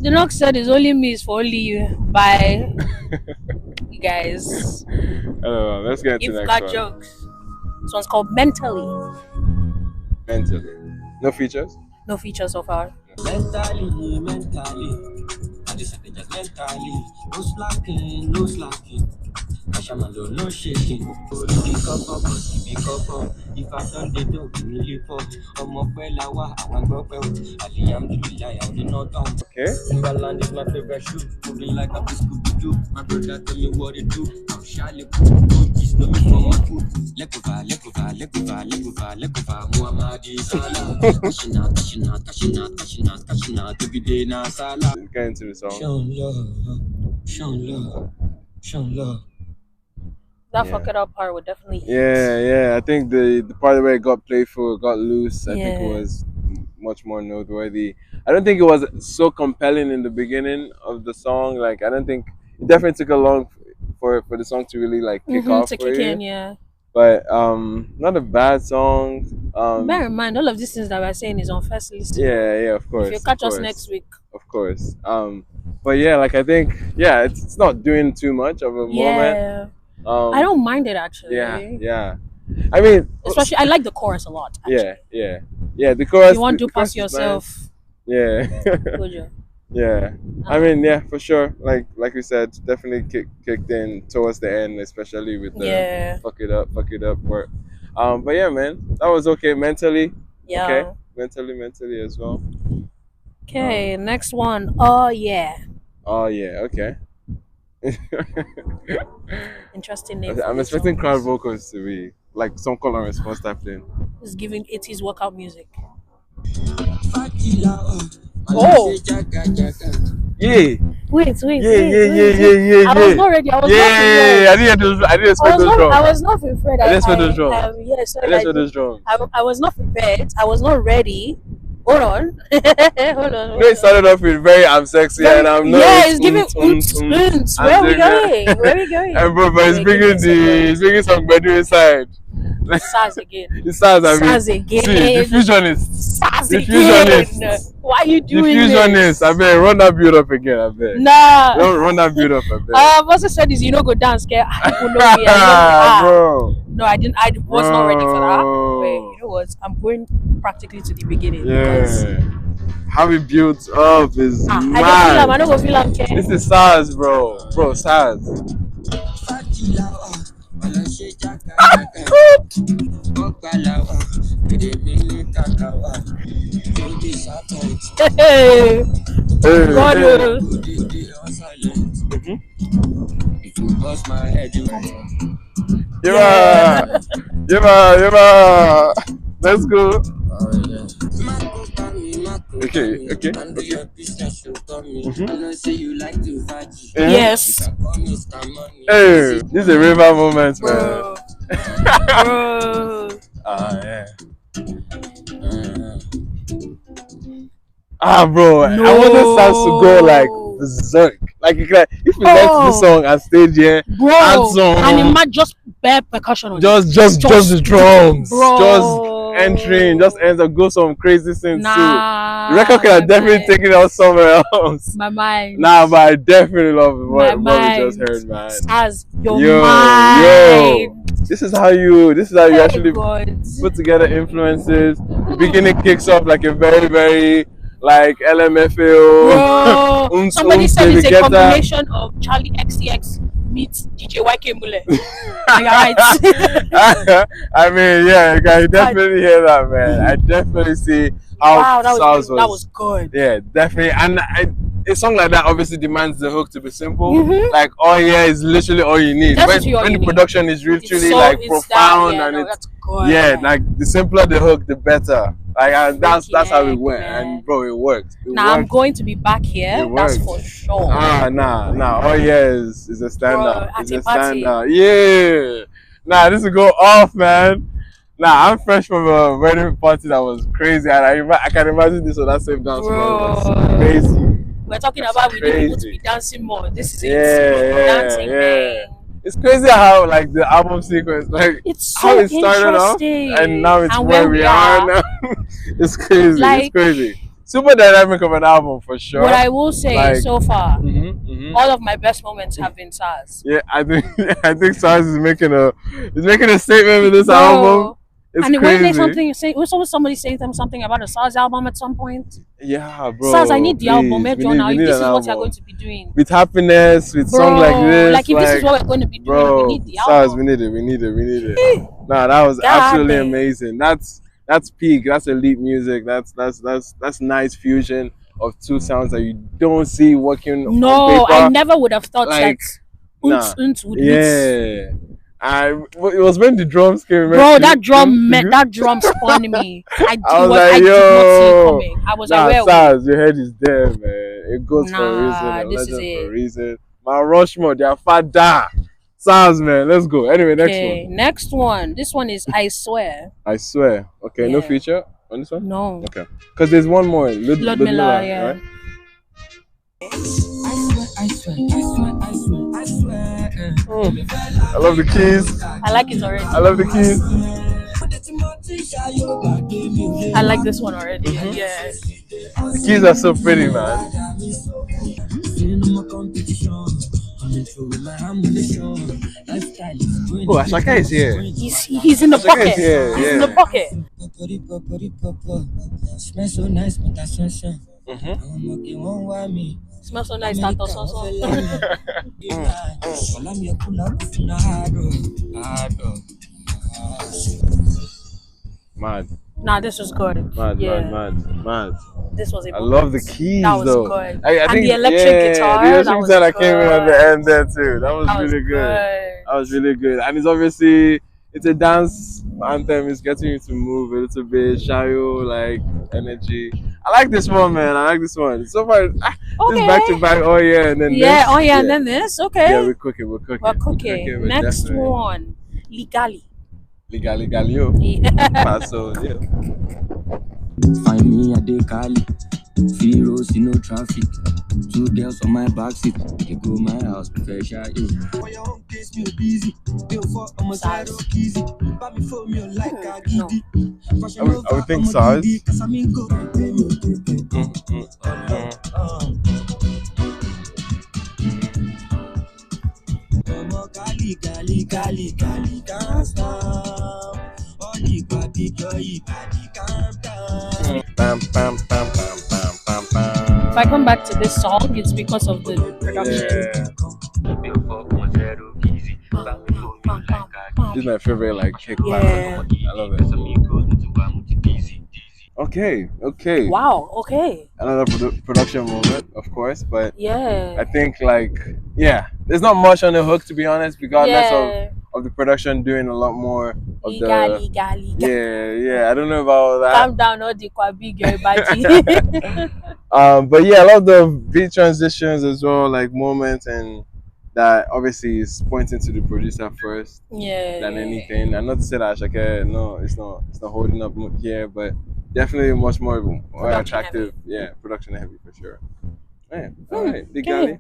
The Knox said "It's only me is for only you." Bye, you guys. Let's get into the next one. Jokes. This one's called Mentally. Mentally. No features? No features so far. Mentally. I just mentally. No slacking. No shaking. Pick up. If I done the dog, really pop. Okay. Timberland is my favorite shoe. Moving like a biscuit do. My brother tell me what it do. I'm shyly just know me from my food. Lekova. Muhammadi Salah. Cashing out. Every day now Salah. Get into the song. Sean love. That fuck it up part would definitely hit. Yeah. I think the part where it got playful, it got loose, I think it was much more noteworthy. I don't think it was so compelling in the beginning of the song. Like, I don't think it definitely took a long for the song to really like kick off. In. But not a bad song. Bear in mind, all of these things that we're saying is on first listen. Yeah, of course. If you catch us next week. Of course. But yeah, like I think it's not doing too much of a moment. I don't mind it actually. Yeah. I mean, especially I like the chorus a lot. Actually. Yeah. The chorus. You want to pass yourself. Nice. Yeah. I mean, for sure. Like we said, definitely kicked in towards the end, especially with the fuck it up part. But yeah, man, that was okay mentally. Yeah. Okay. Mentally as well. Okay, next one. Oh yeah. Okay. Interesting name. I'm expecting crowd vocals to be like some call and response type thing. It's giving 80s workout music. Oh! Yeah! Wait. Yeah. I was not ready. I didn't expect those drums. I was not prepared. I didn't expect those drums. I expect those drums. I was not prepared. I was not ready. Hold on. It started off with very I'm sexy and I'm not. Yeah, it's giving Where are we going? And bro, but it's bringing some bedu inside. Saz again. It's Saz, I mean. Saz again. See, diffusionist. Saz again. Why are you doing diffusionist? I bet run that build up again. I bet. Nah. Don't run that build up. I bet. I've also said this. You know, go dance. People know me. Bro. No, I didn't. I was not ready for that. Wait, you know what? I'm going practically to the beginning. Yeah. How it builds up is mad. I don't feel like this is SARS, bro. Bro, SARS. Hey. God. Yeah. Let's go. Okay. Yes. Hey, this is a river moment, man. Bro. Bro, No. I wanted Sans to go like berserk. Like if you let this song and stage here, bro, song, and it might just bare percussion on just the drums, bro. just entering, just ends up go some crazy things too. The record could have definitely taken it out somewhere else. My mind. Nah, but I definitely love what we just heard, man. As your mind. This is how you actually put together influences. The beginning kicks off like a very, very like LMFAO. Bro, somebody said it's a combination of Charlie XCX meets DJ YK Mule. Right. I mean, yeah, you can definitely hear that, man. I definitely see how that was good. Yeah, definitely. And a song like that obviously demands the hook to be simple. Like, oh yeah, is literally all you need. When the production is literally like profound and it's like the simpler the hook, the better. Like, and that's how it went, and bro, it worked. I'm going to be back here. That's for sure. Nah. Oh yeah, is a standout. It's a standout. Yeah. Nah, this will go off, man. Nah, I'm fresh from a wedding party that was crazy, and I can imagine this on that same dance floor. It was crazy. We're talking about we need people to be dancing more. This is dancing, man. It's crazy how like the album sequence, like it's so how it started off, and now it's where we are now. It's crazy. Like, it's crazy. Super dynamic of an album for sure. What I will say, like, so far, all of my best moments have been SARS. Yeah, I think SARS is making a statement with this album. It's and crazy. Was somebody saying something about a SARS album at some point? Yeah, bro. SARS, I need the album. Maybe now, if this is what you're going to be doing. With happiness, with songs like this. Like, if this is what we're going to be doing, bro, we need the album. SARS, we need it. Nah, that was absolutely amazing. That's peak. That's elite music. That's nice fusion of two sounds that you don't see working on paper. I never would have thought like, that would yeah. It was when the drums came. Bro, that drum spun me. I did not see coming. I was like, SARS, your head is there, man. It goes for a reason. A legend for a reason. My Rushmore, their father. SARS, man. Let's go. Anyway, next one. This one is I Swear. I Swear. Okay, no feature on this one? No. Okay. Because there's one more. Ludmilla, yeah. Right? I swear. I love the keys. I like it already. I love the keys. I like this one already. Yeah. The keys are so pretty, man. Oh, Asake is here. He's in the pocket. He's in the pocket. Smells so nice, but that's Smells so nice, Tato Soso. Mad. Nah, this was good. Mad. This was a I love the keys, that was though. Good. I think the electric guitar. The electric guitar that came in at the end there too. That was really good. That was really good. And it's a dance anthem. It's getting you to move a little bit, shayo like energy. I like this one, man. I like this one. So far, this back to back. Oh yeah, and then this. And then this. Okay. Yeah, we're cooking. Next one, Ligali. Ligali Galio. Paso, yeah. Find me at the Cali. 3 roads, no traffic. 2 girls on my backseat. They go my house, prefer shy. For your own case, me busy. Bill for on my side, easy. But before me, like a giddy. I would think SARS. Gali, can't stop. Only body, can't stop. If I come back to this song, it's because of the production. This is my favorite like kick. Yeah. I love it. Okay. Wow. Okay. Another production moment, of course, but yeah, I think there's not much on the hook, to be honest, regardless of the production doing a lot more of Ligali. Yeah. I don't know about all that. Calm down, all the big body. But yeah, I love the beat transitions as well, like moments, and that obviously is pointing to the producer first than anything. And not to say that Asake, no, it's not holding up here, but definitely much more attractive. Heavy. Yeah, production heavy for sure. Yeah, all right, Ligali.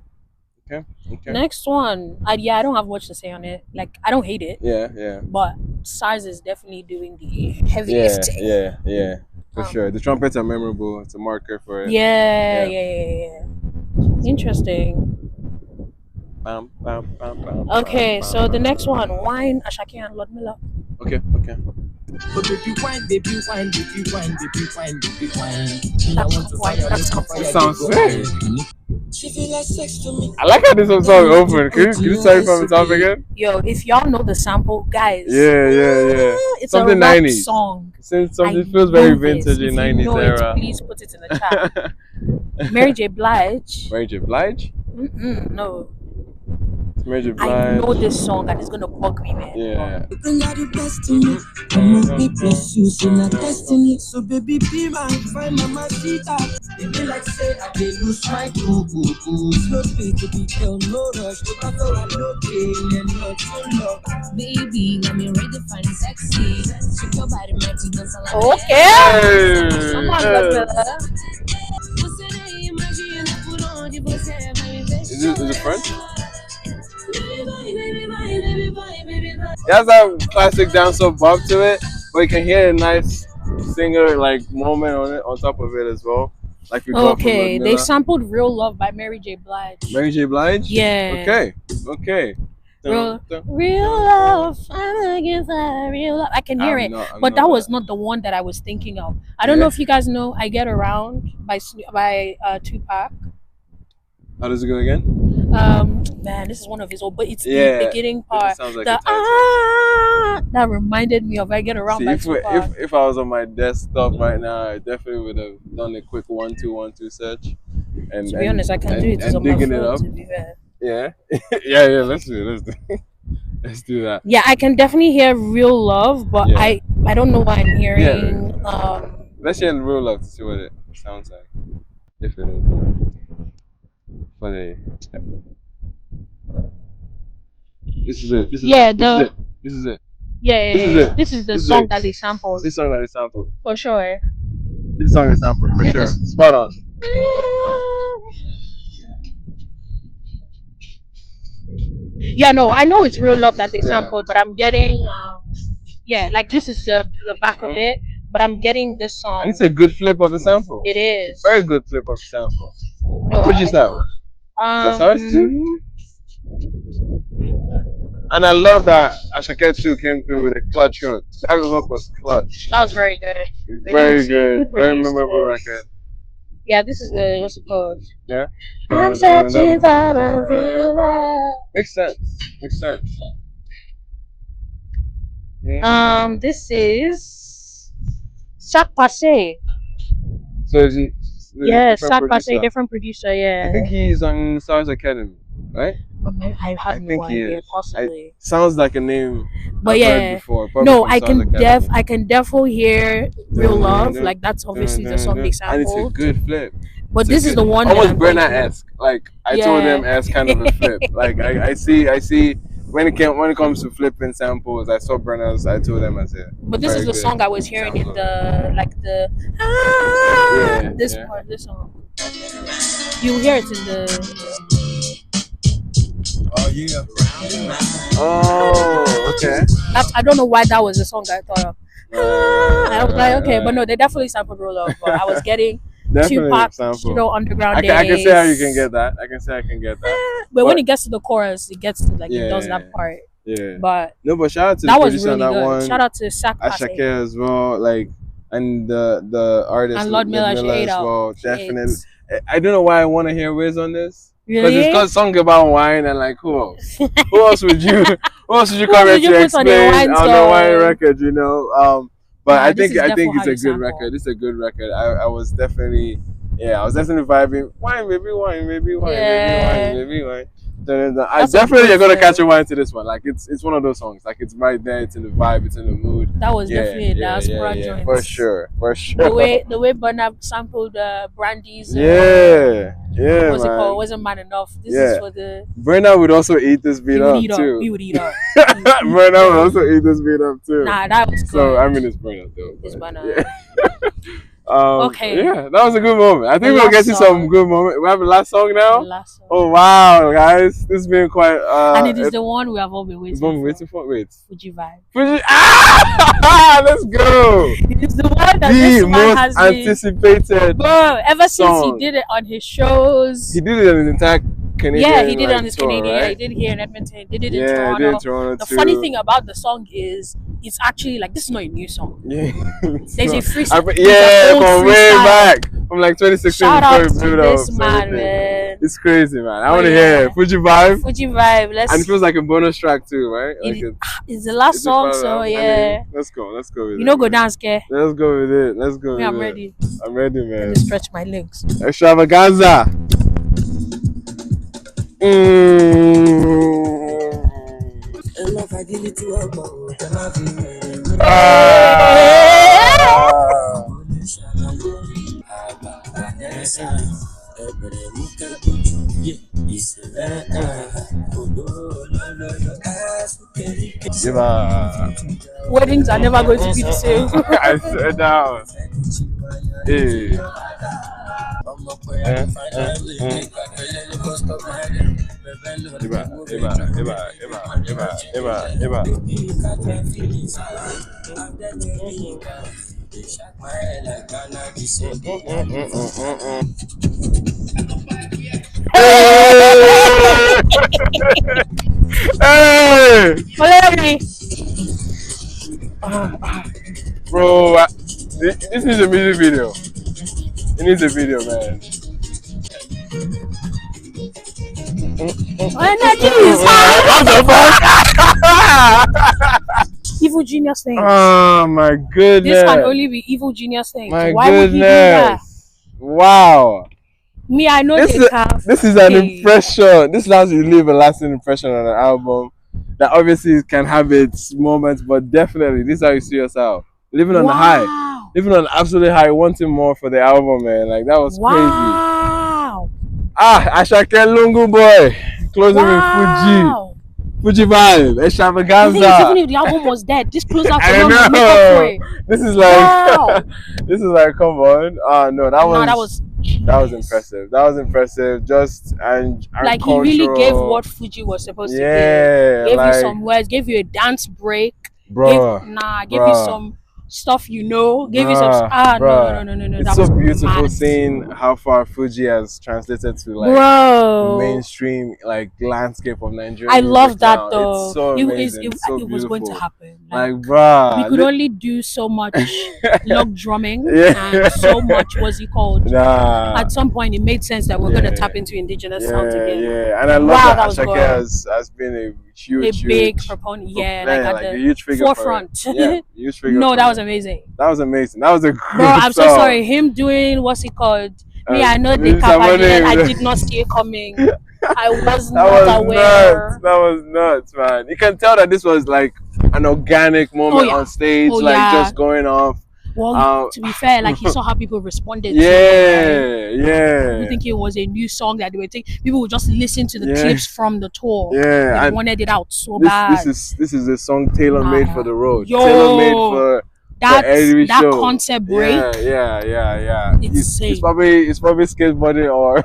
Okay. Next one. I don't have much to say on it. Like, I don't hate it. Yeah. But SARS is definitely doing the heavy lifting. Yeah. For sure. The trumpets are memorable. It's a marker for it. Yeah. Interesting. Bam. Okay, so the next one, Whine, Asake, and Ludmilla. Okay. But baby wine. Sounds sick. She feel like sex to me. I like how this song open. Can you tell me from the top again? Yo, if y'all know the sample, guys. Yeah. It's something a rap 90s song. Something feels very vintage in 90s era. era. Please put it in the chat. Mary J. Blige. Mary J. Blige? No. Mary J. Blige. I know this song and it's gonna bug me, man. Yeah. Bring out the best in me. Come me bless you, see my destiny. So baby, be my find mama Sita. It be like say I did lose my cool. Slow play to be tell no rush. But I thought I look in and not too long. Baby, when me ready find sexy. Shake your body, my teeth dance like okay. Come on, Is it French? It has that classic dancehall bop to it, but you can hear a nice singer like moment on it, on top of it as well. Like we got from they sampled "Real Love" by Mary J. Blige. Mary J. Blige? Yeah. Okay. Real love, I'm looking for real love. I can hear it, but that was not the one that I was thinking of. I don't know if you guys know "I Get Around" by Tupac. How does it go again? Man, this is one of his old, but it's the beginning part. Like that reminded me of "I Get Around" by Tupac. If I was on my desktop right now, I definitely would have done a quick 1-2-1-2 search. And to be honest, I can do it on my phone. To be fair. Yeah. yeah. Let's do it. Let's do that. Yeah, I can definitely hear "Real Love," but I don't know why I'm hearing. Let's hear "Real Love" to see what it sounds like. If it is. Funny. This is it. This is it. Yeah. This is the song that they sampled. This song that they sampled. For sure. This song is sampled for sure. Spot on. Yeah, no, I know it's "Real Love" that they sampled, but I'm getting like this is the back of it, but I'm getting this song. And it's a good flip of the sample. It is. Very good flip of the sample. Fuji style. That's ours too. And I love that Asake too came through with a clutch hook. That hook was clutch. That was very good. Very good. Very memorable record. Yeah, this is the what's it called? Yeah. I'm searching for a real love. Makes sense. Yeah. This is Sac Passe. So is he? Yeah, Sac Passe, different producer. Yeah. I think he's on Stars Academy, right? I had no idea, possibly. Sounds like a name but I've heard before. No, I can definitely hear "Real Love." Like that's obviously the song they sampled. And it's a good flip. But this is the one almost Brenner-esque. Like I told them as kind of a flip. Like I see when it comes to flipping samples, I saw Brenner's. I told them as it. But this is the song I was hearing in this part. This song. You hear it in the. Oh yeah. Oh, okay. I don't know why that was the song that I thought of. I was like, okay, but no, they definitely sampled "Real Love." But I was getting Tupac, underground days. I can say how you can get that. I can say I can get that. But when it gets to the chorus, it gets to it does that part. Yeah. But shout out to that the was producer really on that good. one. Shout out to Sac Passe. Asake as well, and the artist and Lord Miller as well. Definitely. I don't know why I want to hear Wiz on this. Really? Because it's got a song about wine and like who else? Who else would you come here to explain on the wine record? You know. But I think it's a good record. It's a good record. I was definitely vibing. Wine, maybe wine, maybe wine, maybe wine. I definitely you're gonna catch a wine to this one. Like it's one of those songs. Like it's right there. It's in the vibe. It's in the mood. That was definitely a diaspora joint. For sure. The way Burna sampled Brandy's. What's it called? Wasn't Man Enough. This is for the. Burna would also eat this beat up too. He would eat up. Burna would also eat this beat up too. Nah, that was good. So I mean, it's Burna though. It's Burna. Yeah. Okay. Yeah, that was a good moment. I think we'll get to some good moments. We have the last song now. Last song. Oh wow, guys, this has been quite. And it is the one we have all been waiting for. Wait. Fuji Vibe. Let's go. It is the one that this man has been anticipated. Bro, ever since he did it on his shows. He did it on his entire Canadian. Yeah, he did it on his tour, Canadian. Right? He did it here in Edmonton. He did it in He Toronto. did it in Toronto the funny thing about the song is, it's actually like this is not a new song. Yeah, there's a freestyle. From way back, from like 2016. Shout out to this man. It's crazy, man. I want to hear Fuji Vibe. Fuji Vibe. Let's. And it feels like a bonus track too, right? It's the last song, so yeah. I mean, let's go with it. You know, go dance, care. Let's go with it. Let's go. I'm ready. I'm ready, man. Let me stretch my legs. Extravaganza. Weddings are never going to be the same. I swear down. Hey. Hey! Bro, this needs a music video. It needs a video, man. What the fuck? Evil genius things. Oh my goodness. This can only be evil genius things. My Why would he do that? Wow. Me, I know this is an impression. This has to leave a lasting impression on an album that obviously can have its moments, but definitely this is how you see yourself. Living on the high. Living on absolute high, wanting more for the album, man. Like that was crazy. Asake Lungu Boy. Closing with Fuji Vibe, Extravaganza. Even if the album was dead, this close out for them to make up for it. This is like this is like, come on. No, that was impressive. That was impressive. Just and like cultural. He really gave what Fuji was supposed to give. Gave you some words, gave you a dance break. Bro. Gave you some stuff, you know, gave you some no. It's so beautiful seeing how far Fuji has translated to like mainstream like landscape of Nigeria. I love that now. Though. It's so amazing. It was going to happen. Like bruh, we could only do so much log drumming and so much what's it called. At some point it made sense that we're gonna tap into indigenous sounds again. Yeah, and I love that Asake has been a big proponent, like a huge figure forefront. Huge figure. No, that was amazing. That was amazing. That was a great Bro, I'm so song. sorry. Him doing what's it called? Me, I know the Capadian. I did not see it coming. I was not aware. That was nuts, man. You can tell that this was like an organic moment on stage, just going off. Well, to be fair, like he saw how people responded. Yeah. We think it was a new song that they were taking. People would just listen to the clips from the tour. Yeah, and wanted it out so bad. This is a song tailor made for the road. Tailor made for that concept break. Yeah. It's probably skateboarding or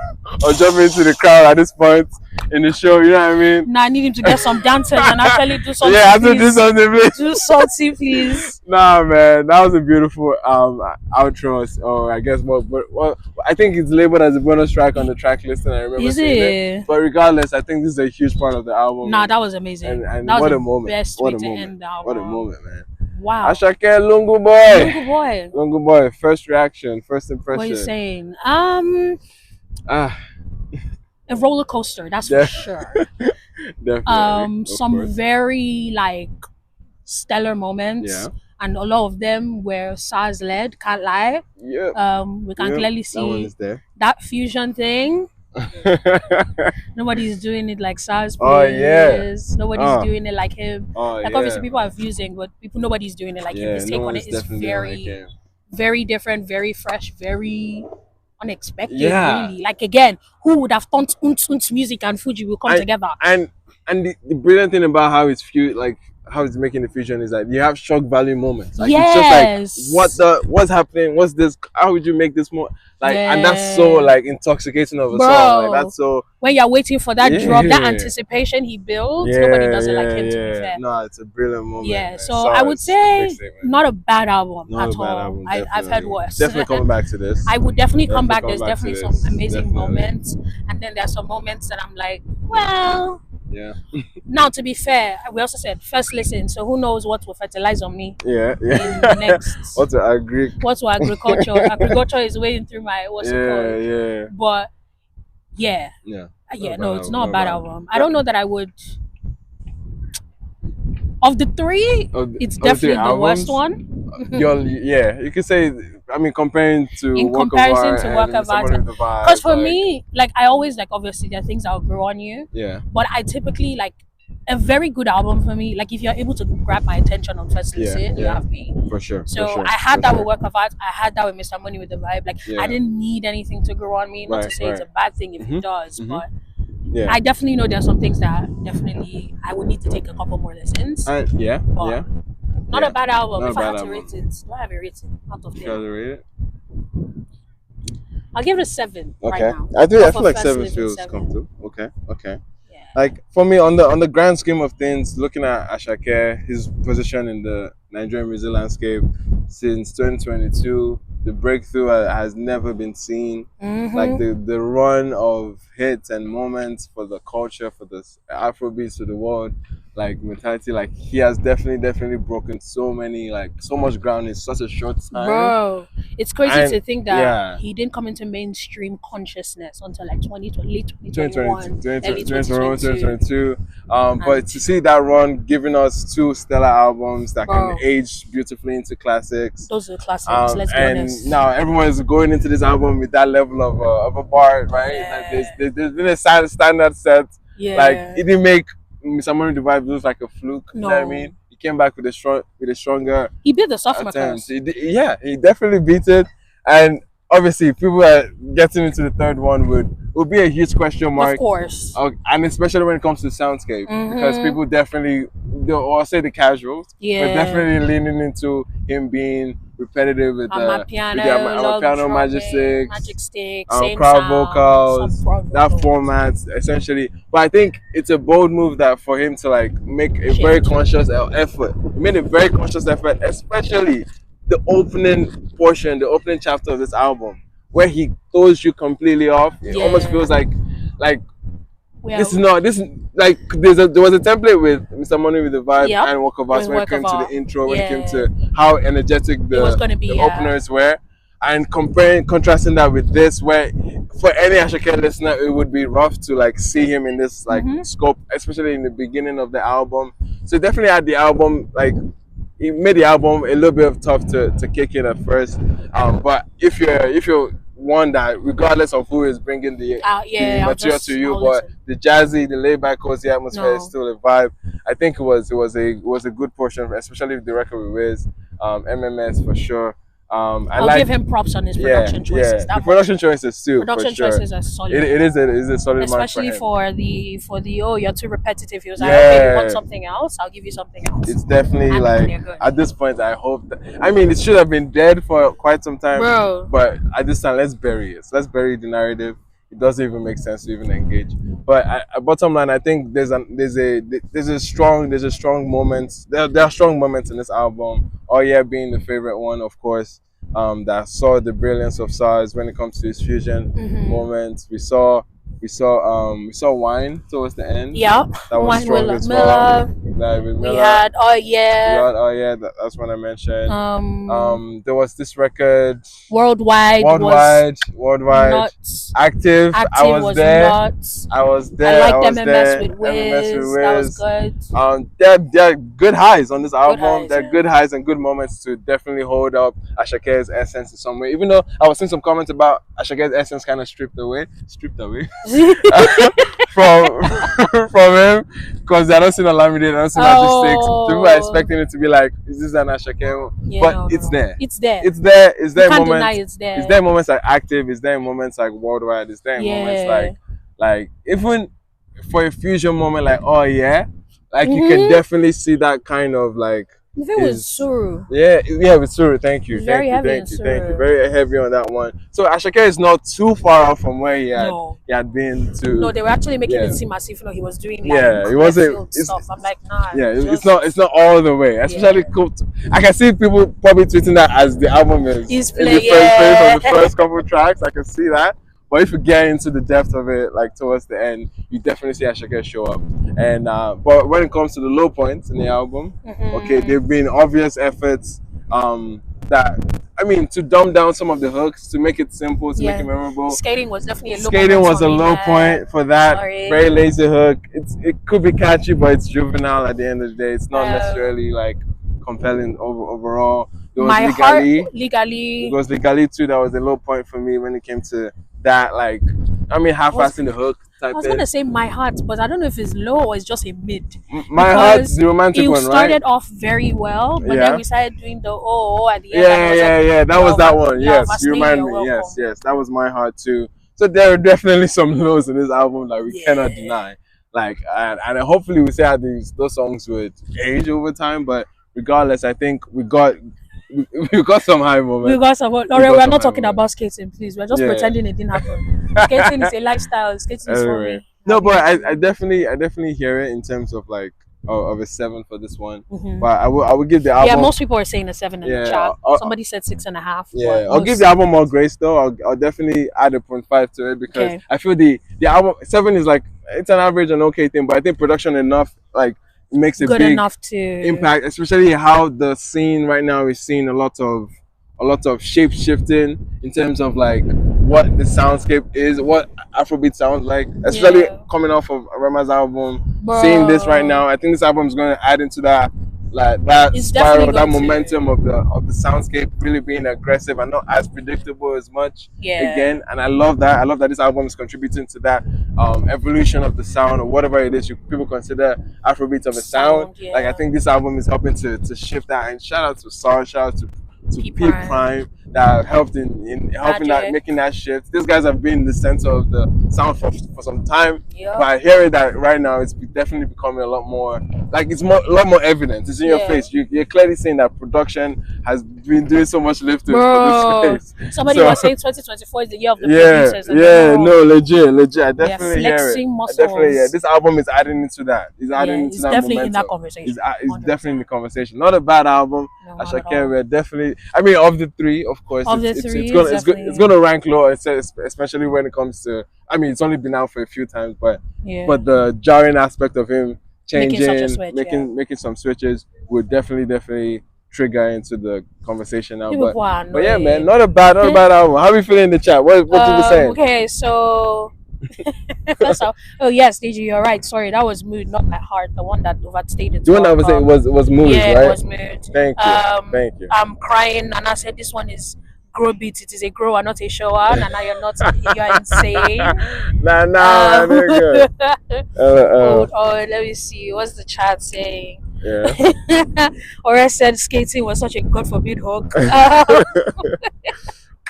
jumping into the crowd at this point in the show. You know what I mean? Nah, I need him to get some dancers and actually do something. Yeah, I have to do something. Please. Do something, please. Nah, man, that was a beautiful outro. Or I guess well, I think it's labeled as a bonus track on the track list, and I remember saying it. But regardless, I think this is a huge part of the album. Nah, that was amazing. And that what was a moment! Best way to end the album. What a moment, man! Wow. Asake Lungu Boy. Lungu Boy. First reaction, first impression. What are you saying? A roller coaster, that's for sure. Definitely. Some very like stellar moments. And a lot of them were SARS led, can't lie. We can clearly see that fusion thing. Nobody's doing it like SARS. Nobody's doing it like him. Obviously people are fusing, but nobody's doing it like him. His take on it is very, very different, very fresh, very unexpected. Really, like again, who would have thought music and Fuji will come together? And the brilliant thing about how it's how it's making the fusion is that you have shock value moments. Like it's just like what's happening? What's this? How would you make this more and that's so like intoxicating of a song. Like that's so when you're waiting for that drop, that anticipation he builds, nobody does it like him, to be fair. No, it's a brilliant moment. Yeah, so I would say not a bad album at all. I've heard worse. Definitely coming back to this. I would definitely come back. There's definitely some amazing moments, and then there's some moments that I'm like, well. Yeah. Now, to be fair, we also said first listen, so who knows what will fertilize on me? Yeah. In the next. What to agriculture? Agriculture is waiting through my it called? Yeah. But Yeah. Yeah. Yeah, no, it's not a bad album. I don't know that I would. Of the three, it's definitely the worst one. Yeah, you could say. I mean, comparing to In Work of comparison Art to and Work of Someone Art, with the Vibe. because for me, like I always like obviously there are things that'll grow on you. Yeah. But I typically like a very good album for me. Like if you're able to grab my attention on first listen, you have me. For sure. So for sure, I had for that sure. with Work of Art. I had that with Mr. Money with the Vibe. Like I didn't need anything to grow on me. Not to say it's a bad thing if it does, but I definitely know there are some things that definitely I would need to take a couple more lessons. Not a bad album. Not if I had to rate it, do I have a rating out of 10? Rate it? I'll give it a 7 right now. I feel like 7 feels comfortable. Okay. Yeah. Like for me, on the grand scheme of things, looking at Asake, his position in the Nigerian music landscape since 2022, the breakthrough has never been seen. Like the run of hits and moments for the culture, for the Afrobeats to the world, like mentality, like he has definitely broken so much ground in such a short time. Bro, it's crazy to think that he didn't come into mainstream consciousness until like late 2021, 2022. But to see that run giving us 2 stellar albums that can age beautifully into classics. Those are classics, let's be honest. And now everyone's going into this album with that level of a bar, right? Like there's been a standard set. Like it didn't make Someone with the Vibe looks like a fluke. You know what I mean? He came back with a stronger. He beat the sophomores. He definitely beat it. And obviously, people are getting into the third one would be a huge question mark. Of course. And especially when it comes to soundscape, because people definitely, or say the casuals, but definitely leaning into him being repetitive with the piano, magic sticks, crowd vocals, that format essentially. But I think it's a bold move that for him to like make a very conscious effort. He made a very conscious effort, especially the opening portion, the opening chapter of this album, where he throws you completely off. It almost feels like there was a template with Mr. Money with the Vibe and Work of Art when it came to the intro, when it came to how energetic the openers were, and contrasting that with this, where for any Asake listener it would be rough to like see him in this like scope, especially in the beginning of the album. So definitely had the album like. It made the album a little bit tough to kick in at first, but if you're one that regardless of who is bringing the material to you, but the jazzy, the laid back, cozy atmosphere is still a vibe. I think it was a good portion, especially with the record with Wiz, MMS for sure. I'll give him props on his production choices. The production choices too. Production choices are solid. It is a solid, especially for the you're too repetitive. He was like, okay, you want something else? I'll give you something else. It's definitely like at this point, I hope that, I mean, it should have been dead for quite some time, bro. But at this time, let's bury it. Let's bury the narrative. It doesn't even make sense to even engage. But bottom line, I think there's a strong moment. There are strong moments in this album. Oh Yeah being the favorite one, of course. That saw the brilliance of SARS when it comes to his fusion moments. We saw Whine towards the end. Yeah, that was strong as well. We had Oh Yeah. That's what I mentioned. There was this record. Worldwide. Nuts. Active. I was there. Nuts. I liked MMS with Wiz. That was good. There are good highs on this album. There are good highs and good moments to definitely hold up Ashake's essence in some way. Even though I was seeing some comments about Ashake's essence kind of stripped away. from him, because they're not seeing Olamide, they're not seeing Magic Sticks. People are expecting it to be like, is this an Asake? But it's there. It's there. It's there. It's there. Can't deny it's there. It's there in moments like Active. It's there in moments like Worldwide. It's there in moments like even for a fusion moment like Oh Yeah, like you can definitely see that kind of like. Even with Suru. Yeah, with Suru. Thank you. Very heavy. Thank you. Very heavy on that one. So Asake is not too far off from where he had been to. No, they were actually making it seem as if he was doing it wasn't stuff. I'm like, nah. Yeah, it's not all the way. Especially I can see people probably tweeting that as the album is playing on the first couple of tracks. I can see that. But if you get into the depth of it, like towards the end, you definitely see Asake show up. And but when it comes to the low points in the album, okay, there've been obvious efforts that. I mean, to dumb down some of the hooks, to make it simple, to make it memorable. Skating was definitely a low Skating point was a low point for that. Very lazy hook. It could be catchy, but it's juvenile at the end of the day. It's not necessarily like compelling overall. There was Ligali. It was Ligali too. That was a low point for me when it came to that. Like, I mean, half-assed in the hook. I was gonna say My Heart, but I don't know if it's low or it's just a mid. My Heart's the romantic one, right? It started off very well, but then we started doing the at the end. Yeah. That was that one. Yes, you remind me. Yes, that was My Heart too. So there are definitely some lows in this album that we cannot deny. Like, and hopefully we see how those songs would age over time. But regardless, I think we got some high moments. We got some. We're not talking about skating, please. We're just pretending it didn't happen. Skating is a lifestyle. Skating is for me. No, but I definitely hear it in terms of like of a 7 for this one. But I would give the album. Yeah, most people are saying a 7 in the chat. Somebody said 6.5. Yeah, I'll give the album more grace though. I'll definitely add a 0.5 to it because I feel the album 7 is like, it's an average and okay thing, but I think production enough like makes a good big enough to impact, especially how the scene right now is seeing a lot of shape shifting in terms of like what the soundscape is, what Afrobeat sounds like, especially coming off of Rema's album. Seeing this right now, I think this album is going to add into that, like that spiral, that momentum of the soundscape really being aggressive and not as predictable as much again. And I love that this album is contributing to that evolution of the sound, or whatever it is people consider Afrobeat of a sound. Like, I think this album is helping to shift that. And shout out to Sar, shout out to P Prime that helped in helping that, making that shift. These guys have been in the center of the sound for some time, but hearing that right now, it's definitely becoming a lot more like, it's a lot more evident. It's in your face. You're clearly seeing that production has been doing so much lifting for this space. Somebody was saying 2024 is the year of the producers. No, legit. I definitely hear it. This album is adding into that. It's adding into that definitely momentum. In that conversation. It's definitely in the conversation. Not a bad album. Asake, we're definitely. I mean, of the three, of course, it's gonna rank low, especially when it comes to. I mean, it's only been out for a few times, but the jarring aspect of him changing, making some switches would definitely trigger into the conversation now. But yeah, man, not a bad album. How are we feeling in the chat? What people saying? Okay, so. First off, yes, DJ, you're right. Sorry, that was Mood, not My Heart, the one that overstayed it. The one that was saying was Mood, right? Yeah, it was Mood. Thank you. I'm crying. Nana said this one is grow beat. It is a grower, not a shower. Nana, you're insane. Nah, nigga. Hold on, let me see. What's the chat saying? Yeah. Ora said skating was such a God forbid hook.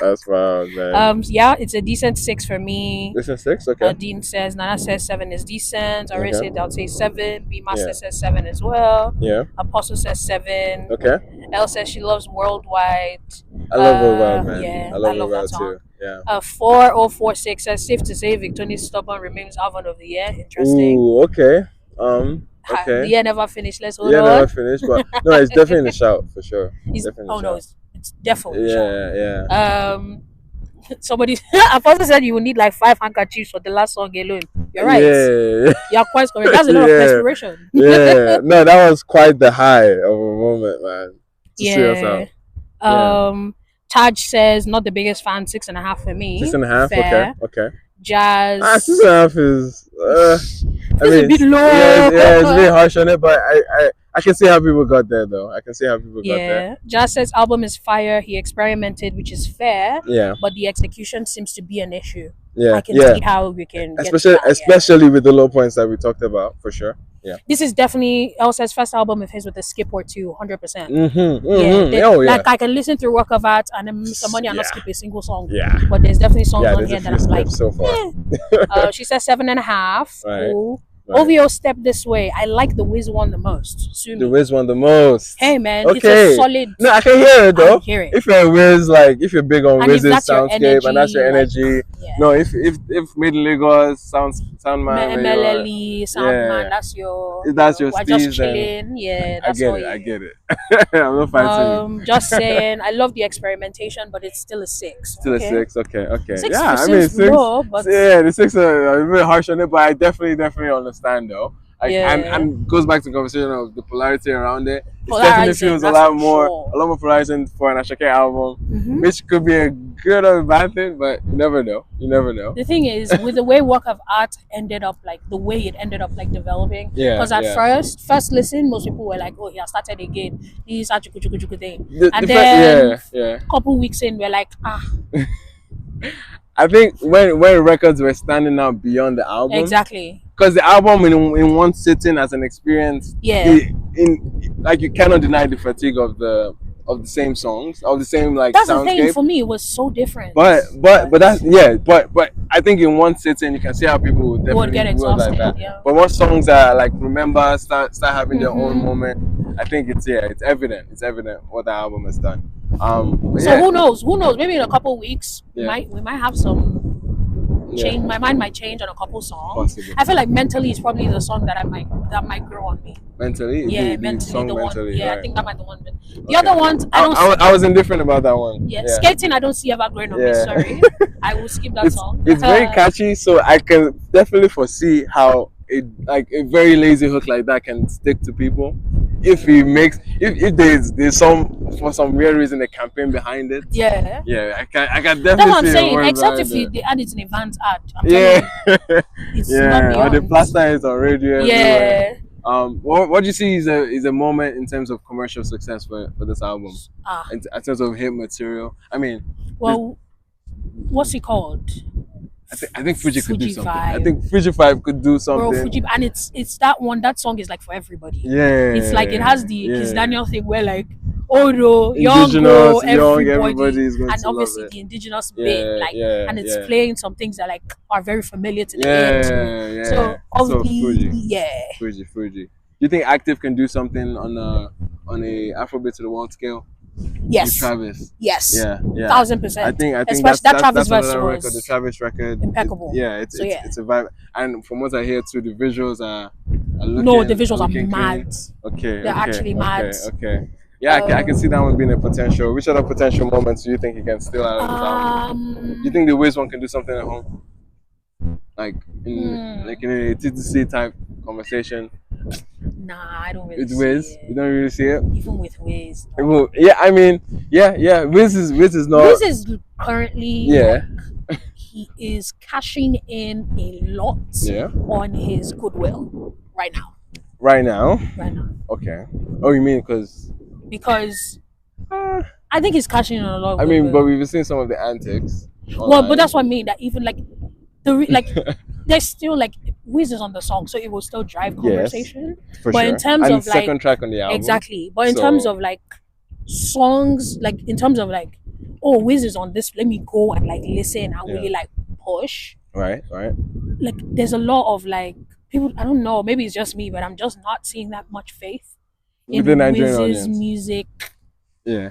That's wild, man. Yeah, it's a decent 6 for me. Decent 6, okay. Dean says, Nana says 7 is decent. I already said I'll say 7. B Master says 7 as well. Yeah. Apostle says 7. Okay. Elle says she loves Worldwide. I love Worldwide, man. Yeah, I love Worldwide too. Yeah. 4046 says safe to say Victoria's Stubborn remains album of the year. Interesting. Ooh, okay. Okay. The year never finished. Let's hold on. Never finished, but no, it's definitely in the shout for sure. It's definitely yeah. Somebody Apostle said you will need like 5 handkerchiefs for the last song alone. You're right. Yeah. You're quite correct. That's a lot of perspiration. Yeah. No, that was quite the high of a moment, man. To see us out. Taj says not the biggest fan, 6.5 for me. 6.5. Fair. Okay. Jazz. 6.5 is. It's a bit low. Yeah, it's a bit harsh on it, but I can see how people got there though. I can see how people got there. Jazz says album is fire. He experimented, which is fair. Yeah. But the execution seems to be an issue. Yeah. I can see how we can especially with the low points that we talked about, for sure. Yeah. This is definitely Elsa's first album of his with a skip or two, 100%. Like I can listen through Work of Art and some money and not skip a single song. Yeah. But there's definitely songs on here that I'm like, so far. She says 7.5. Right. Cool. Right. OVO Step This Way. I like the Wiz one the most. The Wiz one the most. Hey man, it's a solid. No, I can hear it though. Hear it. If you're Wiz, like if you're big on Wiz's soundscape and that's your energy. No, if Made in Lagos Soundman, MLLE Soundman, that's your speed, just chilling. That's I get it. I'm not fighting you. Just saying, I love the experimentation, but it's still a 6. Still a 6. Okay. 6 I mean 6. Low, but the 6 are a bit harsh on it, but I definitely understand though. Like, and goes back to the conversation of the polarity around it. It definitely feels a lot more polarizing for an Asake album, which could be a good or a bad thing, but you never know. You never know. The thing is, with the way work of art ended up, like the way it ended up like developing, because at first listen, most people were like, "Oh, he has started again. He's a chuku thing," and then a couple weeks in, we're like, "Ah." I think when records were standing out beyond the album, exactly, because the album in one sitting as an experience, like you cannot deny the fatigue of the same songs, of the same like that's soundscape. The thing, for me it was so different. But that's but I think in one sitting you can see how people would definitely get exhausted, like that. Yeah. But once songs are like remember start having their own moment, I think it's evident what the album has done. So who knows? Maybe in a couple of weeks we might have some change. My mind might change on a couple songs. Possibly. I feel like Mentally is probably the song that might grow on me. Mentally? Yeah, Mentally the Mentally, one. Yeah, right. I think that might be the one. The other ones, I was indifferent about that one. Yeah, Skating I don't see ever growing on me, sorry. I will skip that song. It's very catchy, so I can definitely foresee how a very lazy hook like that can stick to people. If there's for some weird reason a campaign behind it. Yeah. Yeah, I can definitely. That's what I'm saying. Except if they add it in a Vans ad. It's not beyond. Or the plaster is on radio. Yeah. What do you see is a moment in terms of commercial success for this album? In terms of hit material. I mean, well, what's it called? I think Fuji could do something. Vibe. I think Fuji Vibe could do something. Bro, Fuji, and it's that one. That song is like for everybody. Yeah. It's like it has the Kiss Daniel thing where like everybody is going and obviously the indigenous bit, and it's playing some things that like are very familiar to the end. So obviously, Fuji. Do you think Active can do something on a Afrobeat to the world scale? Yes. With Travis. Yes. Yeah. 1000%. I think especially that Travis verse was the Travis record. Impeccable. It's a vibe. And from what I hear too, the visuals are looking. No, the visuals are mad. Okay. They're actually mad. Okay. Yeah, I can see that one being a potential. Which other potential moments do you think he can steal out of this album? Do you think the Wiz one can do something at home? Like in a TTC type conversation? Nah, I don't really with Wiz? see it. You don't really see it? Even with Wiz. No. Yeah, I mean, Wiz is not. Wiz is currently he is cashing in a lot on his goodwill right now. Right now? Right now. Okay. Oh, you mean because I think he's cashing in a lot of I mean, but we've seen some of the antics. Online. Well, but that's what I mean, that even like there's still like Wiz is on the song, so it will still drive conversation. Yes, for but sure. in terms of like second track on the album. Exactly. But in terms of like songs, like in terms of like, oh, Wiz is on this, let me go and like listen and really like push. Right. Like there's a lot of like people, I don't know, maybe it's just me, but I'm just not seeing that much faith in Wiz's music. Yeah.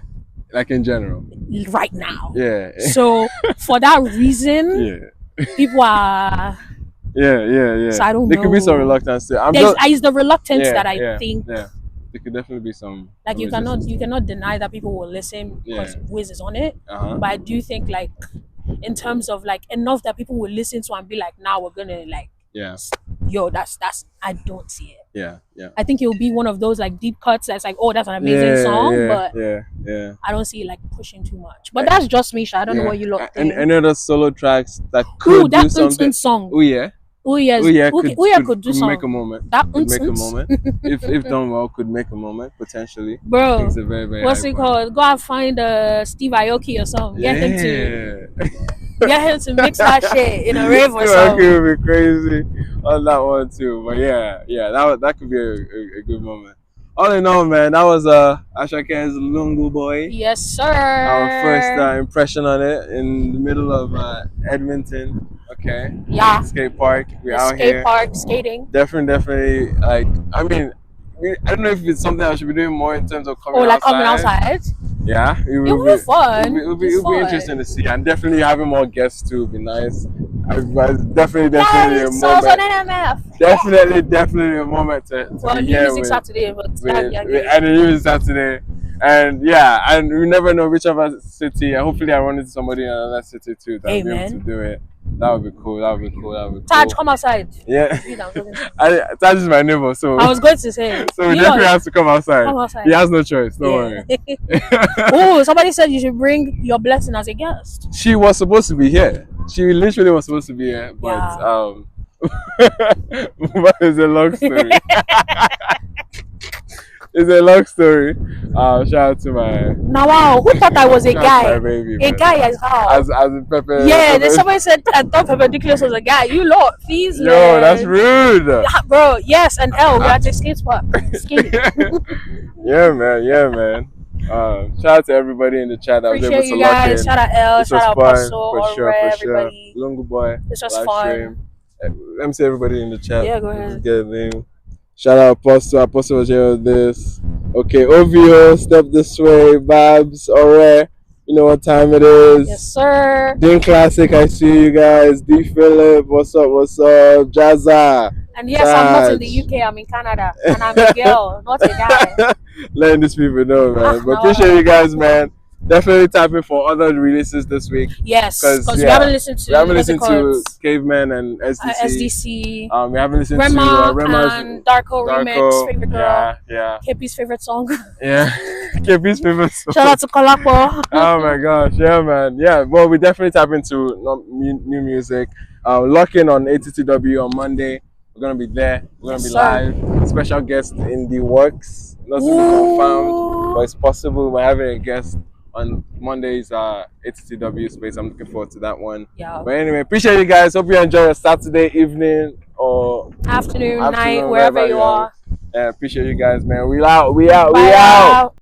Like in general. Right now. Yeah. So for that reason, people are. Yeah. So I don't know. There could be some reluctance too. It's the reluctance that I think. Yeah. There could definitely be some. Like you cannot deny that people will listen because Wiz is on it. But I do think like in terms of like enough that people will listen to and be like, now we're gonna like. Yeah. Yo, that's I don't see it. Yeah. I think it will be one of those like deep cuts that's like, oh, that's an amazing song, but I don't see it like pushing too much. But that's just me, Sha. I don't know what you lot think. And any other solo tracks that could do something. Song. Ooh yeah. Ooh yeah. Could do something. Make a moment. Make a moment. if done well, could make a moment potentially. Bro, it's a very, very what's it called? Go and find Steve Aoki or something. Get him to mix that shit in a rave or something. That would be crazy on that one too. But that could be a good moment. All in all, man, that was Asake's Lungu Boy. Yes, sir. Our first impression on it in the middle of Edmonton. Okay. Yeah. Skatepark. We're out here. Skatepark, skating. Definitely. Like, I mean, I don't know if it's something I should be doing more in terms of coming outside. Coming outside? Yeah. It will be fun. It will be interesting to see. And definitely having more guests too would be nice. Definitely a moment. Definitely a moment to be here with Saturday, and the music Saturday. And we never know which of our city. Hopefully I run into somebody in another city too that will be able to do it. That would be cool. That would be cool. That would be Taj, cool. come outside. Yeah. You know, Taj is my neighbor, so I was going to say. so we definitely have to come outside. Come outside. He has no choice. Don't worry. Oh, somebody said you should bring your blessing as a guest. She was supposed to be here. She literally was supposed to be here, but but it's a long story. It's a long story. Shout out to my. Now, wow, who thought I was a guy? Baby, a guy as how? As a Pepe. Yeah, then somebody said I thought Pepe Dickless was a guy. You lot, please. Yo, man. that's rude. Yeah, bro, yes, and L, we are at the Skatepark. Skate. Yeah, man. Yeah, man. Shout out to everybody in the chat that was able to lock in. Shout out L, shout out Apostle, for sure, everybody. Lungu Boy. This was fun. Let me see everybody in the chat. Yeah, go ahead. Let's get a name. Shout out Apostle. Apostle was here with this. Okay, OVO, step this way. Babs, alright. You know what time it is. Yes, sir. Dean Classic, I see you guys. D Philip, what's up, what's up? Jazza. And yes, I'm not in the UK, I'm in Canada. And I'm a girl, not a guy. Letting these people know, man. But appreciate you guys, man. Definitely tap in for other releases this week. Yes, because we haven't listened to Caveman and SDC. We haven't listened Rema to Rema's and Darko remix, favorite girl. Yeah. KP's favorite song. Yeah. KP's favorite song. Shout out to Kolapo. Oh my gosh, yeah, man. Yeah, well, we definitely tap into new music. Lock in on ATTW on Monday. We're gonna be there. We're gonna be live. Special guest in the works. Nothing confirmed, but it's possible. We're having a guest on Monday's ATTW space. I'm looking forward to that one. Yeah. But anyway, appreciate you guys. Hope you enjoy your Saturday evening or afternoon, night, wherever you are. Yeah, appreciate you guys, man. We out.